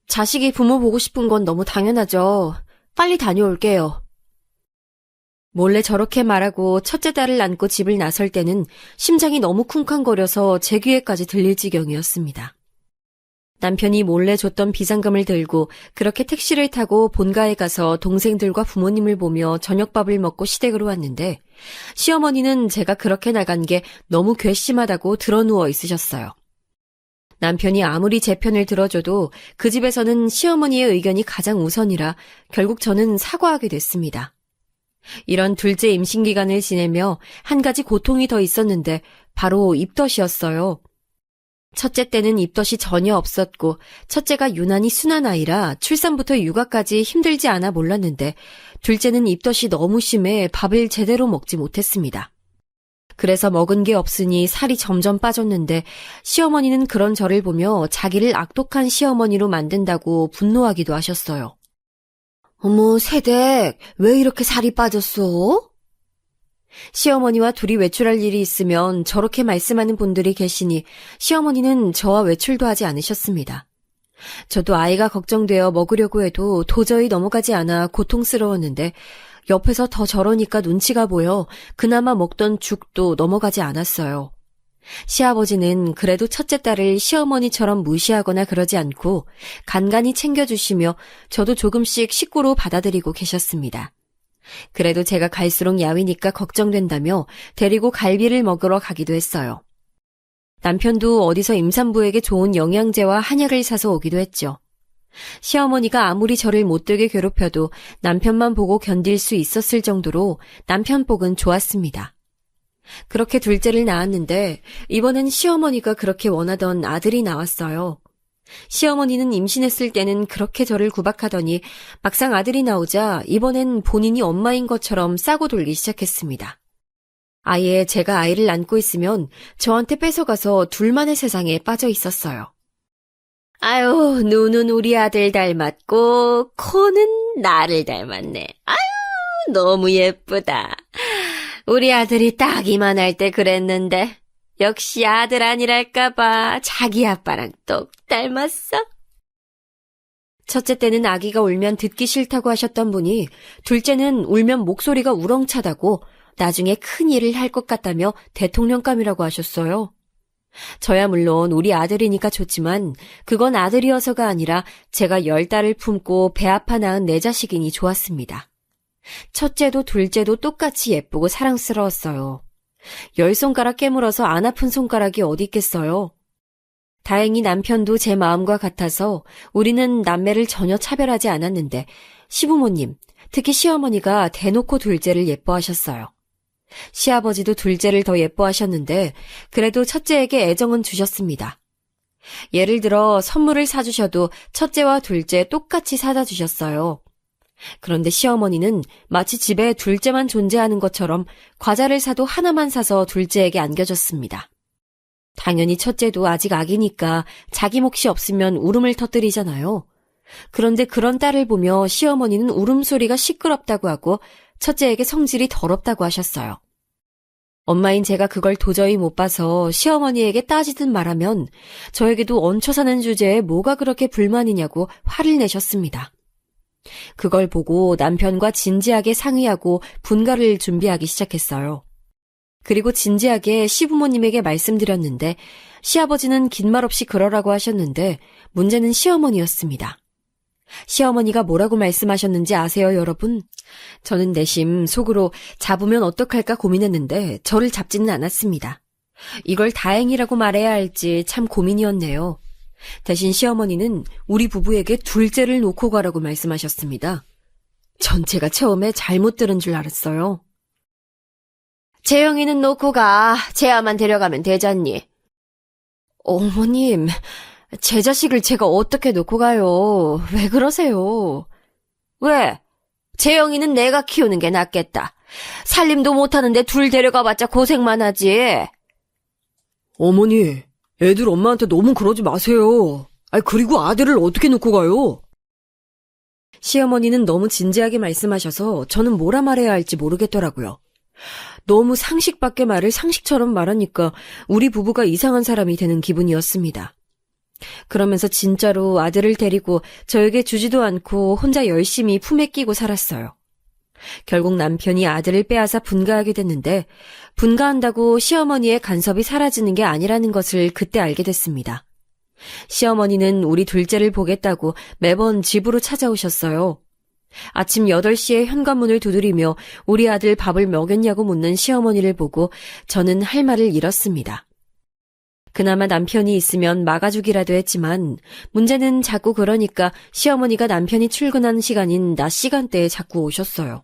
자식이 부모 보고 싶은 건 너무 당연하죠. 빨리 다녀올게요. 몰래 저렇게 말하고 첫째 딸을 안고 집을 나설 때는 심장이 너무 쿵쾅거려서 제 귀에까지 들릴 지경이었습니다. 남편이 몰래 줬던 비상금을 들고 그렇게 택시를 타고 본가에 가서 동생들과 부모님을 보며 저녁밥을 먹고 시댁으로 왔는데 시어머니는 제가 그렇게 나간 게 너무 괘씸하다고 드러누워 있으셨어요. 남편이 아무리 제 편을 들어줘도 그 집에서는 시어머니의 의견이 가장 우선이라 결국 저는 사과하게 됐습니다. 이런 둘째 임신기간을 지내며 한 가지 고통이 더 있었는데 바로 입덧이었어요. 첫째 때는 입덧이 전혀 없었고 첫째가 유난히 순한 아이라 출산부터 육아까지 힘들지 않아 몰랐는데 둘째는 입덧이 너무 심해 밥을 제대로 먹지 못했습니다. 그래서 먹은 게 없으니 살이 점점 빠졌는데 시어머니는 그런 저를 보며 자기를 악독한 시어머니로 만든다고 분노하기도 하셨어요. 어머, 새댁, 왜 이렇게 살이 빠졌어? 시어머니와 둘이 외출할 일이 있으면 저렇게 말씀하는 분들이 계시니 시어머니는 저와 외출도 하지 않으셨습니다. 저도 아이가 걱정되어 먹으려고 해도 도저히 넘어가지 않아 고통스러웠는데 옆에서 더 저러니까 눈치가 보여 그나마 먹던 죽도 넘어가지 않았어요. 시아버지는 그래도 첫째 딸을 시어머니처럼 무시하거나 그러지 않고 간간히 챙겨주시며 저도 조금씩 식구로 받아들이고 계셨습니다. 그래도 제가 갈수록 야위니까 걱정된다며 데리고 갈비를 먹으러 가기도 했어요. 남편도 어디서 임산부에게 좋은 영양제와 한약을 사서 오기도 했죠. 시어머니가 아무리 저를 못되게 괴롭혀도 남편만 보고 견딜 수 있었을 정도로 남편 복은 좋았습니다. 그렇게 둘째를 낳았는데 이번엔 시어머니가 그렇게 원하던 아들이 나왔어요. 시어머니는 임신했을 때는 그렇게 저를 구박하더니 막상 아들이 나오자 이번엔 본인이 엄마인 것처럼 싸고 돌기 시작했습니다. 아예 제가 아이를 안고 있으면 저한테 뺏어가서 둘만의 세상에 빠져 있었어요. 아유, 눈은 우리 아들 닮았고 코는 나를 닮았네. 아유, 너무 예쁘다. 우리 아들이 딱 이만할 때 그랬는데 역시 아들 아니랄까봐 자기 아빠랑 똑 닮았어. 첫째 때는 아기가 울면 듣기 싫다고 하셨던 분이 둘째는 울면 목소리가 우렁차다고 나중에 큰 일을 할 것 같다며 대통령감이라고 하셨어요. 저야 물론 우리 아들이니까 좋지만 그건 아들이어서가 아니라 제가 10달을 품고 배 아파 낳은 내 자식이니 좋았습니다. 첫째도 둘째도 똑같이 예쁘고 사랑스러웠어요. 10손가락 깨물어서 안 아픈 손가락이 어디 있겠어요. 다행히 남편도 제 마음과 같아서 우리는 남매를 전혀 차별하지 않았는데 시부모님, 특히 시어머니가 대놓고 둘째를 예뻐하셨어요. 시아버지도 둘째를 더 예뻐하셨는데 그래도 첫째에게 애정은 주셨습니다. 예를 들어 선물을 사주셔도 첫째와 둘째 똑같이 사다 주셨어요. 그런데 시어머니는 마치 집에 둘째만 존재하는 것처럼 과자를 사도 하나만 사서 둘째에게 안겨줬습니다. 당연히 첫째도 아직 아기니까 자기 몫이 없으면 울음을 터뜨리잖아요. 그런데 그런 딸을 보며 시어머니는 울음소리가 시끄럽다고 하고 첫째에게 성질이 더럽다고 하셨어요. 엄마인 제가 그걸 도저히 못 봐서 시어머니에게 따지듯 말하면 저에게도 얹혀 사는 주제에 뭐가 그렇게 불만이냐고 화를 내셨습니다. 그걸 보고 남편과 진지하게 상의하고 분가를 준비하기 시작했어요. 그리고 진지하게 시부모님에게 말씀드렸는데 시아버지는 긴 말 없이 그러라고 하셨는데 문제는 시어머니였습니다. 시어머니가 뭐라고 말씀하셨는지 아세요, 여러분? 저는 내심 속으로 잡으면 어떡할까 고민했는데 저를 잡지는 않았습니다. 이걸 다행이라고 말해야 할지 참 고민이었네요. 대신 시어머니는 우리 부부에게 둘째를 놓고 가라고 말씀하셨습니다. 전체가 처음에 잘못 들은 줄 알았어요. 재영이는 놓고 가. 재아만 데려가면 되잖니. 어머님, 제 자식을 제가 어떻게 놓고 가요? 왜 그러세요? 왜? 재영이는 내가 키우는 게 낫겠다. 살림도 못하는데 둘 데려가봤자 고생만 하지. 어머니, 애들 엄마한테 너무 그러지 마세요. 그리고 아들을 어떻게 놓고 가요? 시어머니는 너무 진지하게 말씀하셔서 저는 뭐라 말해야 할지 모르겠더라고요. 너무 상식 밖의 말을 상식처럼 말하니까 우리 부부가 이상한 사람이 되는 기분이었습니다. 그러면서 진짜로 아들을 데리고 저에게 주지도 않고 혼자 열심히 품에 끼고 살았어요. 결국 남편이 아들을 빼앗아 분가하게 됐는데 분가한다고 시어머니의 간섭이 사라지는 게 아니라는 것을 그때 알게 됐습니다. 시어머니는 우리 둘째를 보겠다고 매번 집으로 찾아오셨어요. 아침 8시에 현관문을 두드리며 우리 아들 밥을 먹였냐고 묻는 시어머니를 보고 저는 할 말을 잃었습니다. 그나마 남편이 있으면 막아주기라도 했지만 문제는 자꾸 그러니까 시어머니가 남편이 출근하는 시간인 낮 시간대에 자꾸 오셨어요.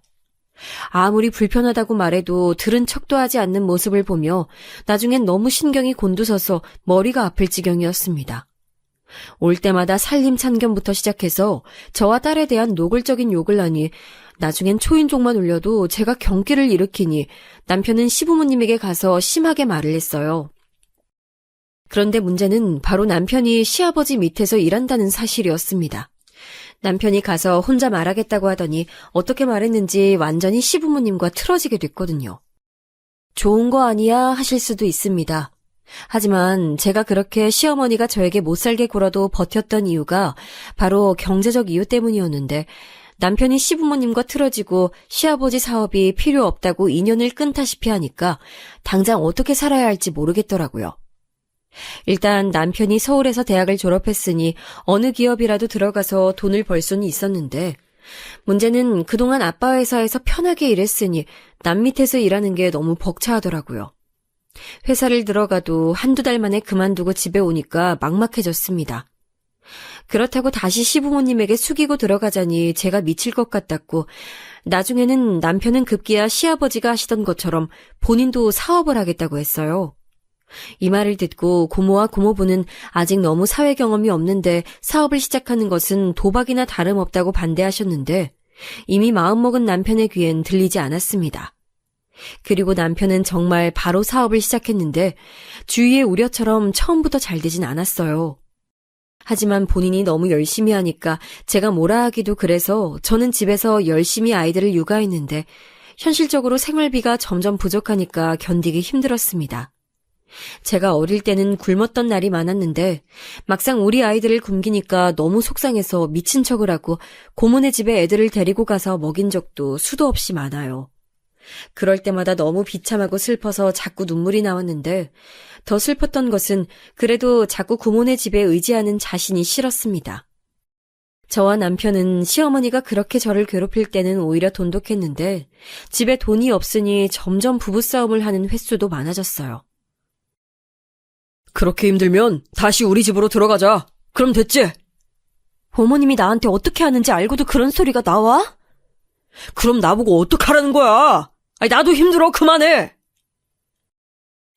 아무리 불편하다고 말해도 들은 척도 하지 않는 모습을 보며 나중엔 너무 신경이 곤두서서 머리가 아플 지경이었습니다. 올 때마다 살림 참견부터 시작해서 저와 딸에 대한 노골적인 욕을 하니 나중엔 초인종만 울려도 제가 경기를 일으키니 남편은 시부모님에게 가서 심하게 말을 했어요. 그런데 문제는 바로 남편이 시아버지 밑에서 일한다는 사실이었습니다. 남편이 가서 혼자 말하겠다고 하더니 어떻게 말했는지 완전히 시부모님과 틀어지게 됐거든요. 좋은 거 아니야 하실 수도 있습니다. 하지만 제가 그렇게 시어머니가 저에게 못살게 굴어도 버텼던 이유가 바로 경제적 이유 때문이었는데 남편이 시부모님과 틀어지고 시아버지 사업이 필요 없다고 인연을 끊다시피 하니까 당장 어떻게 살아야 할지 모르겠더라고요. 일단 남편이 서울에서 대학을 졸업했으니 어느 기업이라도 들어가서 돈을 벌 수는 있었는데 문제는 그동안 아빠 회사에서 편하게 일했으니 남 밑에서 일하는 게 너무 벅차하더라고요. 회사를 들어가도 한두 달 만에 그만두고 집에 오니까 막막해졌습니다. 그렇다고 다시 시부모님에게 숙이고 들어가자니 제가 미칠 것 같았고 나중에는 남편은 급기야 시아버지가 하시던 것처럼 본인도 사업을 하겠다고 했어요. 이 말을 듣고 고모와 고모부는 아직 너무 사회 경험이 없는데 사업을 시작하는 것은 도박이나 다름없다고 반대하셨는데 이미 마음먹은 남편의 귀엔 들리지 않았습니다. 그리고 남편은 정말 바로 사업을 시작했는데 주위의 우려처럼 처음부터 잘 되진 않았어요. 하지만 본인이 너무 열심히 하니까 제가 뭐라 하기도 그래서 저는 집에서 열심히 아이들을 육아했는데 현실적으로 생활비가 점점 부족하니까 견디기 힘들었습니다. 제가 어릴 때는 굶었던 날이 많았는데 막상 우리 아이들을 굶기니까 너무 속상해서 미친 척을 하고 고모네 집에 애들을 데리고 가서 먹인 적도 수도 없이 많아요. 그럴 때마다 너무 비참하고 슬퍼서 자꾸 눈물이 나왔는데 더 슬펐던 것은 그래도 자꾸 고모네 집에 의지하는 자신이 싫었습니다. 저와 남편은 시어머니가 그렇게 저를 괴롭힐 때는 오히려 돈독했는데 집에 돈이 없으니 점점 부부싸움을 하는 횟수도 많아졌어요. 그렇게 힘들면 다시 우리 집으로 들어가자. 그럼 됐지? 어머님이 나한테 어떻게 하는지 알고도 그런 소리가 나와? 그럼 나보고 어떡하라는 거야? 나도 힘들어. 그만해.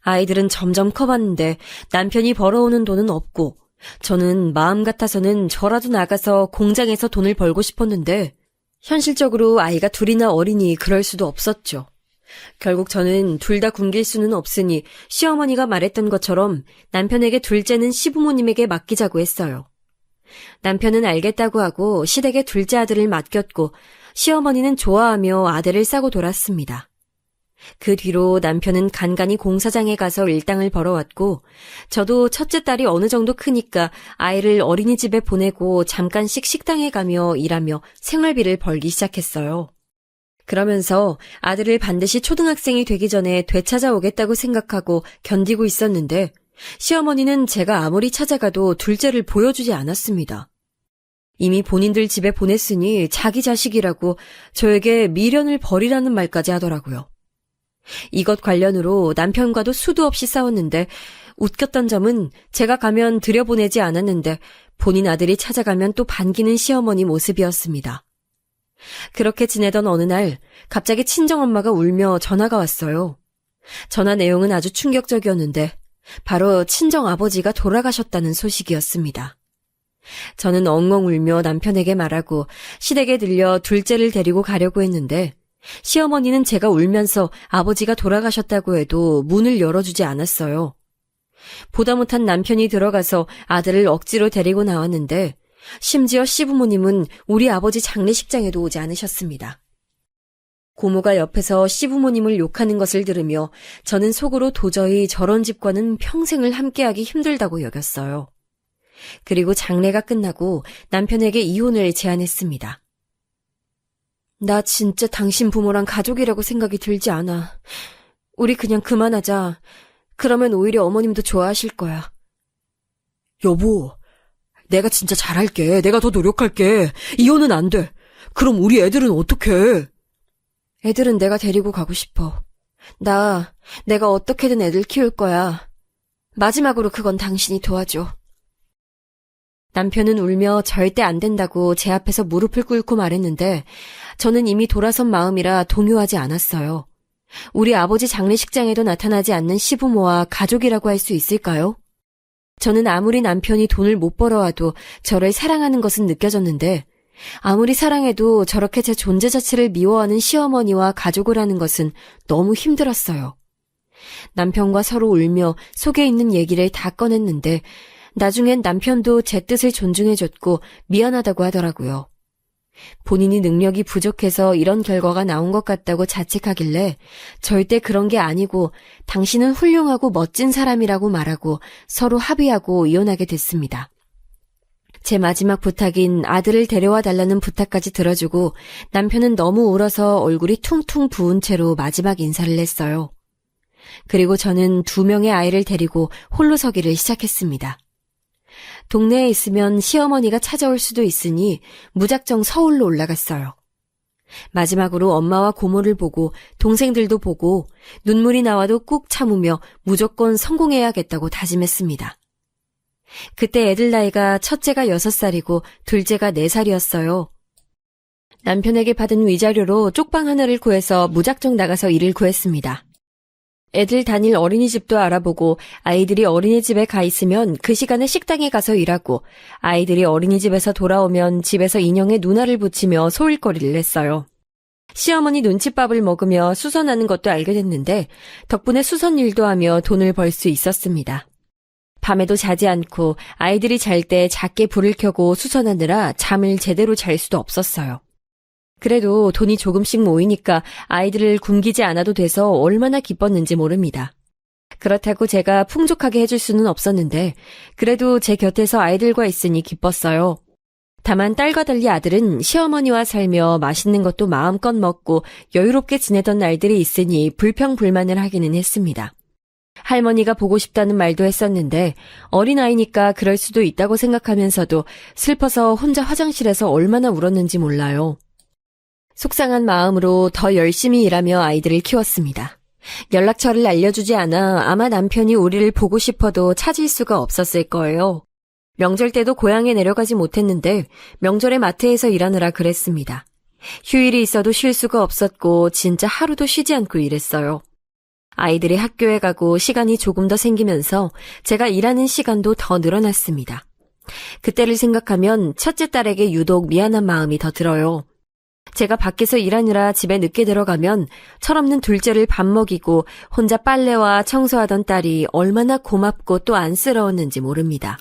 아이들은 점점 커봤는데 남편이 벌어오는 돈은 없고 저는 마음 같아서는 저라도 나가서 공장에서 돈을 벌고 싶었는데 현실적으로 아이가 둘이나 어리니 그럴 수도 없었죠. 결국 저는 둘 다 굶길 수는 없으니 시어머니가 말했던 것처럼 남편에게 둘째는 시부모님에게 맡기자고 했어요. 남편은 알겠다고 하고 시댁에 둘째 아들을 맡겼고 시어머니는 좋아하며 아들을 싸고 돌았습니다. 그 뒤로 남편은 간간히 공사장에 가서 일당을 벌어왔고 저도 첫째 딸이 어느 정도 크니까 아이를 어린이집에 보내고 잠깐씩 식당에 가며 일하며 생활비를 벌기 시작했어요. 그러면서 아들을 반드시 초등학생이 되기 전에 되찾아오겠다고 생각하고 견디고 있었는데 시어머니는 제가 아무리 찾아가도 둘째를 보여주지 않았습니다. 이미 본인들 집에 보냈으니 자기 자식이라고 저에게 미련을 버리라는 말까지 하더라고요. 이것 관련으로 남편과도 수도 없이 싸웠는데 웃겼던 점은 제가 가면 들여보내지 않았는데 본인 아들이 찾아가면 또 반기는 시어머니 모습이었습니다. 그렇게 지내던 어느 날 갑자기 친정엄마가 울며 전화가 왔어요. 전화 내용은 아주 충격적이었는데 바로 친정아버지가 돌아가셨다는 소식이었습니다. 저는 엉엉 울며 남편에게 말하고 시댁에 들려 둘째를 데리고 가려고 했는데 시어머니는 제가 울면서 아버지가 돌아가셨다고 해도 문을 열어주지 않았어요. 보다 못한 남편이 들어가서 아들을 억지로 데리고 나왔는데 심지어 시부모님은 우리 아버지 장례식장에도 오지 않으셨습니다. 고모가 옆에서 시부모님을 욕하는 것을 들으며 저는 속으로 도저히 저런 집과는 평생을 함께하기 힘들다고 여겼어요. 그리고 장례가 끝나고 남편에게 이혼을 제안했습니다. 나 진짜 당신 부모랑 가족이라고 생각이 들지 않아. 우리 그냥 그만하자. 그러면 오히려 어머님도 좋아하실 거야. 여보, 내가 진짜 잘할게. 내가 더 노력할게. 이혼은 안 돼. 그럼 우리 애들은 어떡해? 애들은 내가 데리고 가고 싶어. 내가 어떻게든 애들 키울 거야. 마지막으로 그건 당신이 도와줘. 남편은 울며 절대 안 된다고 제 앞에서 무릎을 꿇고 말했는데 저는 이미 돌아선 마음이라 동요하지 않았어요. 우리 아버지 장례식장에도 나타나지 않는 시부모와 가족이라고 할 수 있을까요? 저는 아무리 남편이 돈을 못 벌어와도 저를 사랑하는 것은 느껴졌는데 아무리 사랑해도 저렇게 제 존재 자체를 미워하는 시어머니와 가족을 하는 것은 너무 힘들었어요. 남편과 서로 울며 속에 있는 얘기를 다 꺼냈는데 나중엔 남편도 제 뜻을 존중해줬고 미안하다고 하더라고요. 본인이 능력이 부족해서 이런 결과가 나온 것 같다고 자책하길래 절대 그런 게 아니고 당신은 훌륭하고 멋진 사람이라고 말하고 서로 합의하고 이혼하게 됐습니다. 제 마지막 부탁인 아들을 데려와 달라는 부탁까지 들어주고 남편은 너무 울어서 얼굴이 퉁퉁 부은 채로 마지막 인사를 했어요. 그리고 저는 2명의 아이를 데리고 홀로 서기를 시작했습니다. 동네에 있으면 시어머니가 찾아올 수도 있으니 무작정 서울로 올라갔어요. 마지막으로 엄마와 고모를 보고 동생들도 보고 눈물이 나와도 꾹 참으며 무조건 성공해야겠다고 다짐했습니다. 그때 애들 나이가 첫째가 6살이고 둘째가 4살이었어요. 남편에게 받은 위자료로 쪽방 하나를 구해서 무작정 나가서 일을 구했습니다. 애들 다닐 어린이집도 알아보고 아이들이 어린이집에 가 있으면 그 시간에 식당에 가서 일하고 아이들이 어린이집에서 돌아오면 집에서 인형에 눈알을 붙이며 소일거리를 했어요. 시어머니 눈칫밥을 먹으며 수선하는 것도 알게 됐는데 덕분에 수선 일도 하며 돈을 벌 수 있었습니다. 밤에도 자지 않고 아이들이 잘 때 작게 불을 켜고 수선하느라 잠을 제대로 잘 수도 없었어요. 그래도 돈이 조금씩 모이니까 아이들을 굶기지 않아도 돼서 얼마나 기뻤는지 모릅니다. 그렇다고 제가 풍족하게 해줄 수는 없었는데 그래도 제 곁에서 아이들과 있으니 기뻤어요. 다만 딸과 달리 아들은 시어머니와 살며 맛있는 것도 마음껏 먹고 여유롭게 지내던 날들이 있으니 불평불만을 하기는 했습니다. 할머니가 보고 싶다는 말도 했었는데 어린아이니까 그럴 수도 있다고 생각하면서도 슬퍼서 혼자 화장실에서 얼마나 울었는지 몰라요. 속상한 마음으로 더 열심히 일하며 아이들을 키웠습니다. 연락처를 알려주지 않아 아마 남편이 우리를 보고 싶어도 찾을 수가 없었을 거예요. 명절 때도 고향에 내려가지 못했는데 명절에 마트에서 일하느라 그랬습니다. 휴일이 있어도 쉴 수가 없었고 진짜 하루도 쉬지 않고 일했어요. 아이들이 학교에 가고 시간이 조금 더 생기면서 제가 일하는 시간도 더 늘어났습니다. 그때를 생각하면 첫째 딸에게 유독 미안한 마음이 더 들어요. 제가 밖에서 일하느라 집에 늦게 들어가면 철없는 둘째를 밥 먹이고 혼자 빨래와 청소하던 딸이 얼마나 고맙고 또 안쓰러웠는지 모릅니다.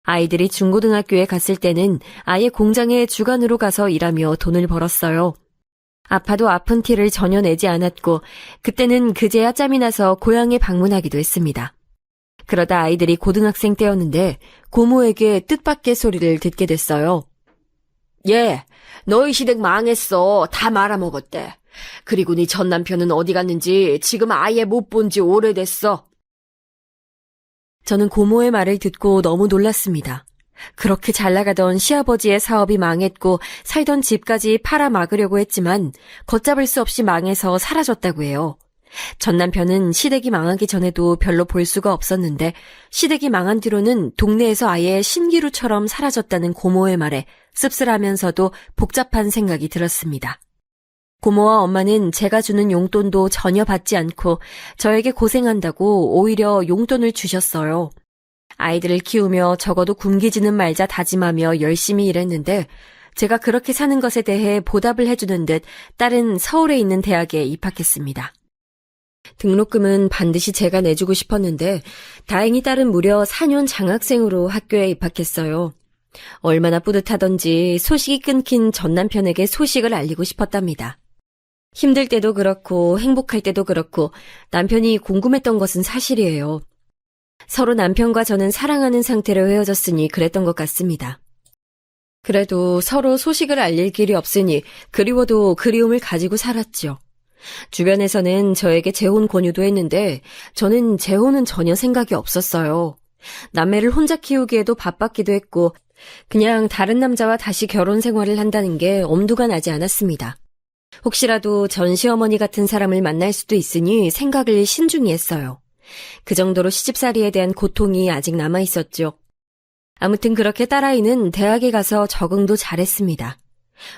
아이들이 중고등학교에 갔을 때는 아예 공장에 주간으로 가서 일하며 돈을 벌었어요. 아파도 아픈 티를 전혀 내지 않았고 그때는 그제야 짬이 나서 고향에 방문하기도 했습니다. 그러다 아이들이 고등학생 때였는데 고모에게 뜻밖의 소리를 듣게 됐어요. 얘, 너희 시댁 망했어. 다 말아먹었대. 그리고 네 전 남편은 어디 갔는지 지금 아예 못 본 지 오래됐어. 저는 고모의 말을 듣고 너무 놀랐습니다. 그렇게 잘 나가던 시아버지의 사업이 망했고 살던 집까지 팔아 막으려고 했지만 걷잡을 수 없이 망해서 사라졌다고 해요. 전 남편은 시댁이 망하기 전에도 별로 볼 수가 없었는데 시댁이 망한 뒤로는 동네에서 아예 신기루처럼 사라졌다는 고모의 말에 씁쓸하면서도 복잡한 생각이 들었습니다. 고모와 엄마는 제가 주는 용돈도 전혀 받지 않고 저에게 고생한다고 오히려 용돈을 주셨어요. 아이들을 키우며 적어도 굶기지는 말자 다짐하며 열심히 일했는데 제가 그렇게 사는 것에 대해 보답을 해주는 듯 딸은 서울에 있는 대학에 입학했습니다. 등록금은 반드시 제가 내주고 싶었는데 다행히 딸은 무려 4년 장학생으로 학교에 입학했어요. 얼마나 뿌듯하던지 소식이 끊긴 전 남편에게 소식을 알리고 싶었답니다. 힘들 때도 그렇고 행복할 때도 그렇고 남편이 궁금했던 것은 사실이에요. 서로 남편과 저는 사랑하는 상태로 헤어졌으니 그랬던 것 같습니다. 그래도 서로 소식을 알릴 길이 없으니 그리워도 그리움을 가지고 살았죠. 주변에서는 저에게 재혼 권유도 했는데 저는 재혼은 전혀 생각이 없었어요. 남매를 혼자 키우기에도 바빴기도 했고 그냥 다른 남자와 다시 결혼 생활을 한다는 게 엄두가 나지 않았습니다. 혹시라도 전 시어머니 같은 사람을 만날 수도 있으니 생각을 신중히 했어요. 그 정도로 시집살이에 대한 고통이 아직 남아있었죠. 아무튼 그렇게 딸아이는 대학에 가서 적응도 잘했습니다.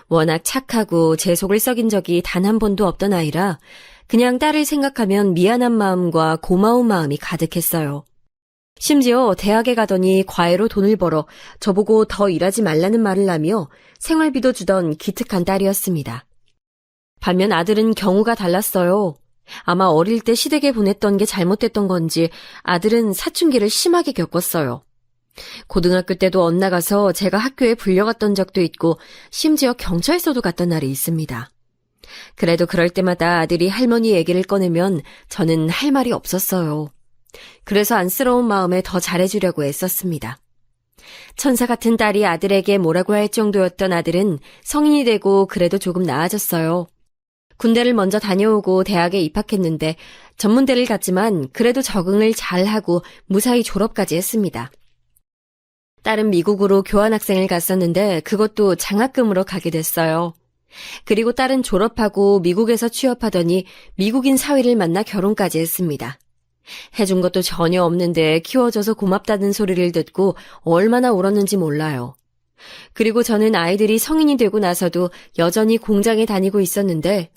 워낙 착하고 제 속을 썩인 적이 단 한 번도 없던 아이라 그냥 딸을 생각하면 미안한 마음과 고마운 마음이 가득했어요. 심지어 대학에 가더니 과외로 돈을 벌어 저보고 더 일하지 말라는 말을 하며 생활비도 주던 기특한 딸이었습니다. 반면 아들은 경우가 달랐어요. 아마 어릴 때 시댁에 보냈던 게 잘못됐던 건지 아들은 사춘기를 심하게 겪었어요. 고등학교 때도 엇나가서 제가 학교에 불려갔던 적도 있고 심지어 경찰서도 갔던 날이 있습니다. 그래도 그럴 때마다 아들이 할머니 얘기를 꺼내면 저는 할 말이 없었어요. 그래서 안쓰러운 마음에 더 잘해주려고 애썼습니다. 천사 같은 딸이 아들에게 뭐라고 할 정도였던 아들은 성인이 되고 그래도 조금 나아졌어요. 군대를 먼저 다녀오고 대학에 입학했는데 전문대를 갔지만 그래도 적응을 잘하고 무사히 졸업까지 했습니다. 딸은 미국으로 교환학생을 갔었는데 그것도 장학금으로 가게 됐어요. 그리고 딸은 졸업하고 미국에서 취업하더니 미국인 사위를 만나 결혼까지 했습니다. 해준 것도 전혀 없는데 키워줘서 고맙다는 소리를 듣고 얼마나 울었는지 몰라요. 그리고 저는 아이들이 성인이 되고 나서도 여전히 공장에 다니고 있었는데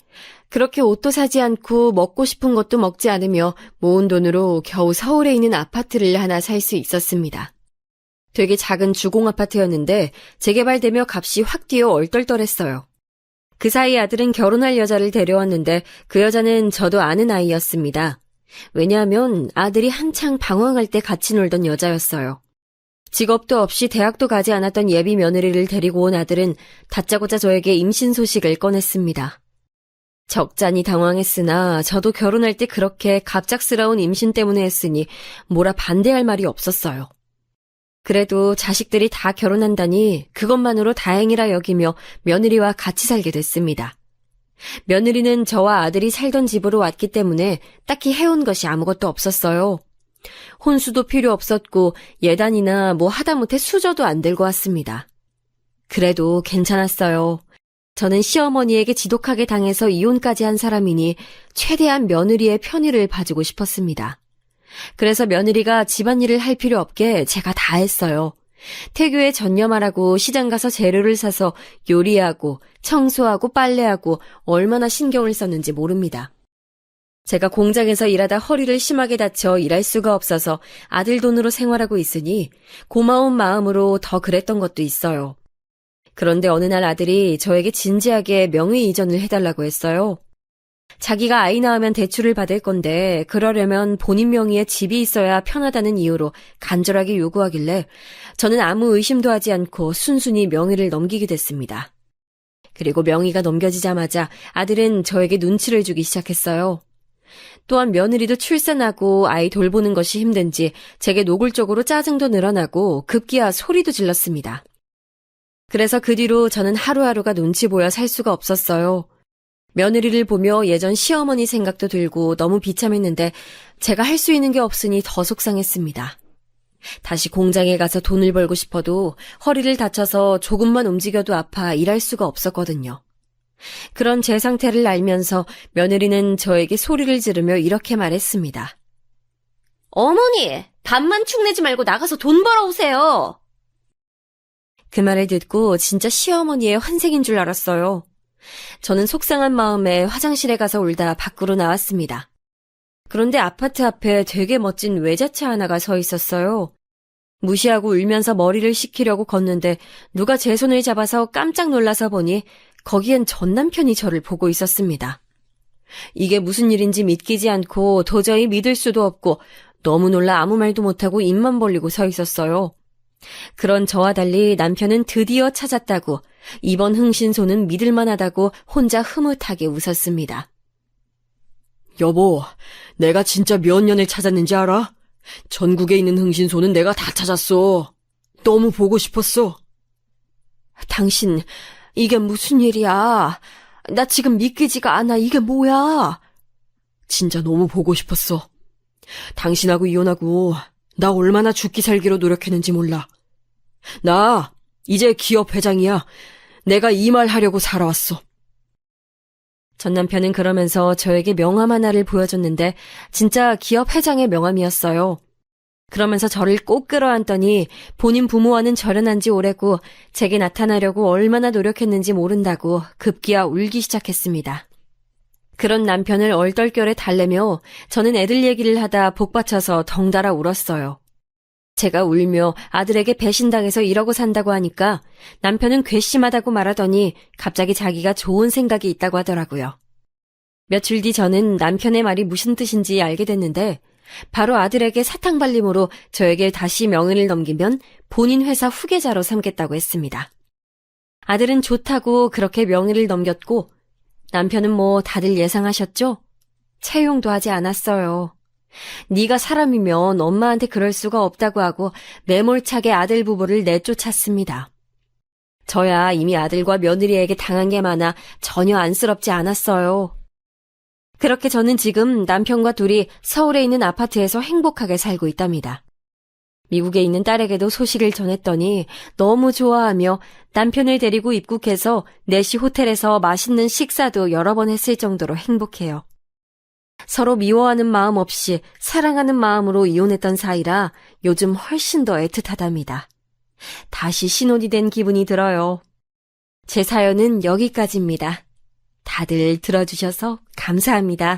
그렇게 옷도 사지 않고 먹고 싶은 것도 먹지 않으며 모은 돈으로 겨우 서울에 있는 아파트를 하나 살 수 있었습니다. 되게 작은 주공 아파트였는데 재개발되며 값이 확 뛰어 얼떨떨했어요. 그 사이 아들은 결혼할 여자를 데려왔는데 그 여자는 저도 아는 아이였습니다. 왜냐하면 아들이 한창 방황할 때 같이 놀던 여자였어요. 직업도 없이 대학도 가지 않았던 예비 며느리를 데리고 온 아들은 다짜고짜 저에게 임신 소식을 꺼냈습니다. 적잖이 당황했으나 저도 결혼할 때 그렇게 갑작스러운 임신 때문에 했으니 뭐라 반대할 말이 없었어요. 그래도 자식들이 다 결혼한다니 그것만으로 다행이라 여기며 며느리와 같이 살게 됐습니다. 며느리는 저와 아들이 살던 집으로 왔기 때문에 딱히 해온 것이 아무것도 없었어요. 혼수도 필요 없었고 예단이나 뭐 하다못해 수저도 안 들고 왔습니다. 그래도 괜찮았어요. 저는 시어머니에게 지독하게 당해서 이혼까지 한 사람이니 최대한 며느리의 편의를 봐주고 싶었습니다. 그래서 며느리가 집안일을 할 필요 없게 제가 다 했어요. 태교에 전념하라고 시장 가서 재료를 사서 요리하고 청소하고 빨래하고 얼마나 신경을 썼는지 모릅니다. 제가 공장에서 일하다 허리를 심하게 다쳐 일할 수가 없어서 아들 돈으로 생활하고 있으니 고마운 마음으로 더 그랬던 것도 있어요. 그런데 어느 날 아들이 저에게 진지하게 명의 이전을 해달라고 했어요. 자기가 아이 낳으면 대출을 받을 건데 그러려면 본인 명의의 집이 있어야 편하다는 이유로 간절하게 요구하길래 저는 아무 의심도 하지 않고 순순히 명의를 넘기게 됐습니다. 그리고 명의가 넘겨지자마자 아들은 저에게 눈치를 주기 시작했어요. 또한 며느리도 출산하고 아이 돌보는 것이 힘든지 제게 노골적으로 짜증도 늘어나고 급기야 소리도 질렀습니다. 그래서 그 뒤로 저는 하루하루가 눈치 보여 살 수가 없었어요. 며느리를 보며 예전 시어머니 생각도 들고 너무 비참했는데 제가 할 수 있는 게 없으니 더 속상했습니다. 다시 공장에 가서 돈을 벌고 싶어도 허리를 다쳐서 조금만 움직여도 아파 일할 수가 없었거든요. 그런 제 상태를 알면서 며느리는 저에게 소리를 지르며 이렇게 말했습니다. 어머니, 밥만 축내지 말고 나가서 돈 벌어오세요. 그 말을 듣고 진짜 시어머니의 환생인 줄 알았어요. 저는 속상한 마음에 화장실에 가서 울다 밖으로 나왔습니다. 그런데 아파트 앞에 되게 멋진 외제차 하나가 서 있었어요. 무시하고 울면서 머리를 식히려고 걷는데 누가 제 손을 잡아서 깜짝 놀라서 보니 거기엔 전 남편이 저를 보고 있었습니다. 이게 무슨 일인지 믿기지 않고 도저히 믿을 수도 없고 너무 놀라 아무 말도 못하고 입만 벌리고 서 있었어요. 그런 저와 달리 남편은 드디어 찾았다고, 이번 흥신소는 믿을만하다고 혼자 흐뭇하게 웃었습니다. 여보, 내가 진짜 몇 년을 찾았는지 알아? 전국에 있는 흥신소는 내가 다 찾았어. 너무 보고 싶었어. 당신, 이게 무슨 일이야? 나 지금 믿기지가 않아. 이게 뭐야? 진짜 너무 보고 싶었어. 당신하고 이혼하고 나 얼마나 죽기 살기로 노력했는지 몰라. 나 이제 기업 회장이야. 내가 이 말 하려고 살아왔어. 전 남편은 그러면서 저에게 명함 하나를 보여줬는데 진짜 기업 회장의 명함이었어요. 그러면서 저를 꼭 끌어안더니 본인 부모와는 절연한 지 오래고 제게 나타나려고 얼마나 노력했는지 모른다고 급기야 울기 시작했습니다. 그런 남편을 얼떨결에 달래며 저는 애들 얘기를 하다 복받쳐서 덩달아 울었어요. 제가 울며 아들에게 배신당해서 이러고 산다고 하니까 남편은 괘씸하다고 말하더니 갑자기 자기가 좋은 생각이 있다고 하더라고요. 며칠 뒤 저는 남편의 말이 무슨 뜻인지 알게 됐는데 바로 아들에게 사탕 발림으로 저에게 다시 명의를 넘기면 본인 회사 후계자로 삼겠다고 했습니다. 아들은 좋다고 그렇게 명의를 넘겼고 남편은 뭐 다들 예상하셨죠? 채용도 하지 않았어요. 네가 사람이면 엄마한테 그럴 수가 없다고 하고 매몰차게 아들 부부를 내쫓았습니다. 저야 이미 아들과 며느리에게 당한 게 많아 전혀 안쓰럽지 않았어요. 그렇게 저는 지금 남편과 둘이 서울에 있는 아파트에서 행복하게 살고 있답니다. 미국에 있는 딸에게도 소식을 전했더니 너무 좋아하며 남편을 데리고 입국해서 내시 호텔에서 맛있는 식사도 여러 번 했을 정도로 행복해요. 서로 미워하는 마음 없이 사랑하는 마음으로 이혼했던 사이라 요즘 훨씬 더 애틋하답니다. 다시 신혼이 된 기분이 들어요. 제 사연은 여기까지입니다. 다들 들어주셔서 감사합니다.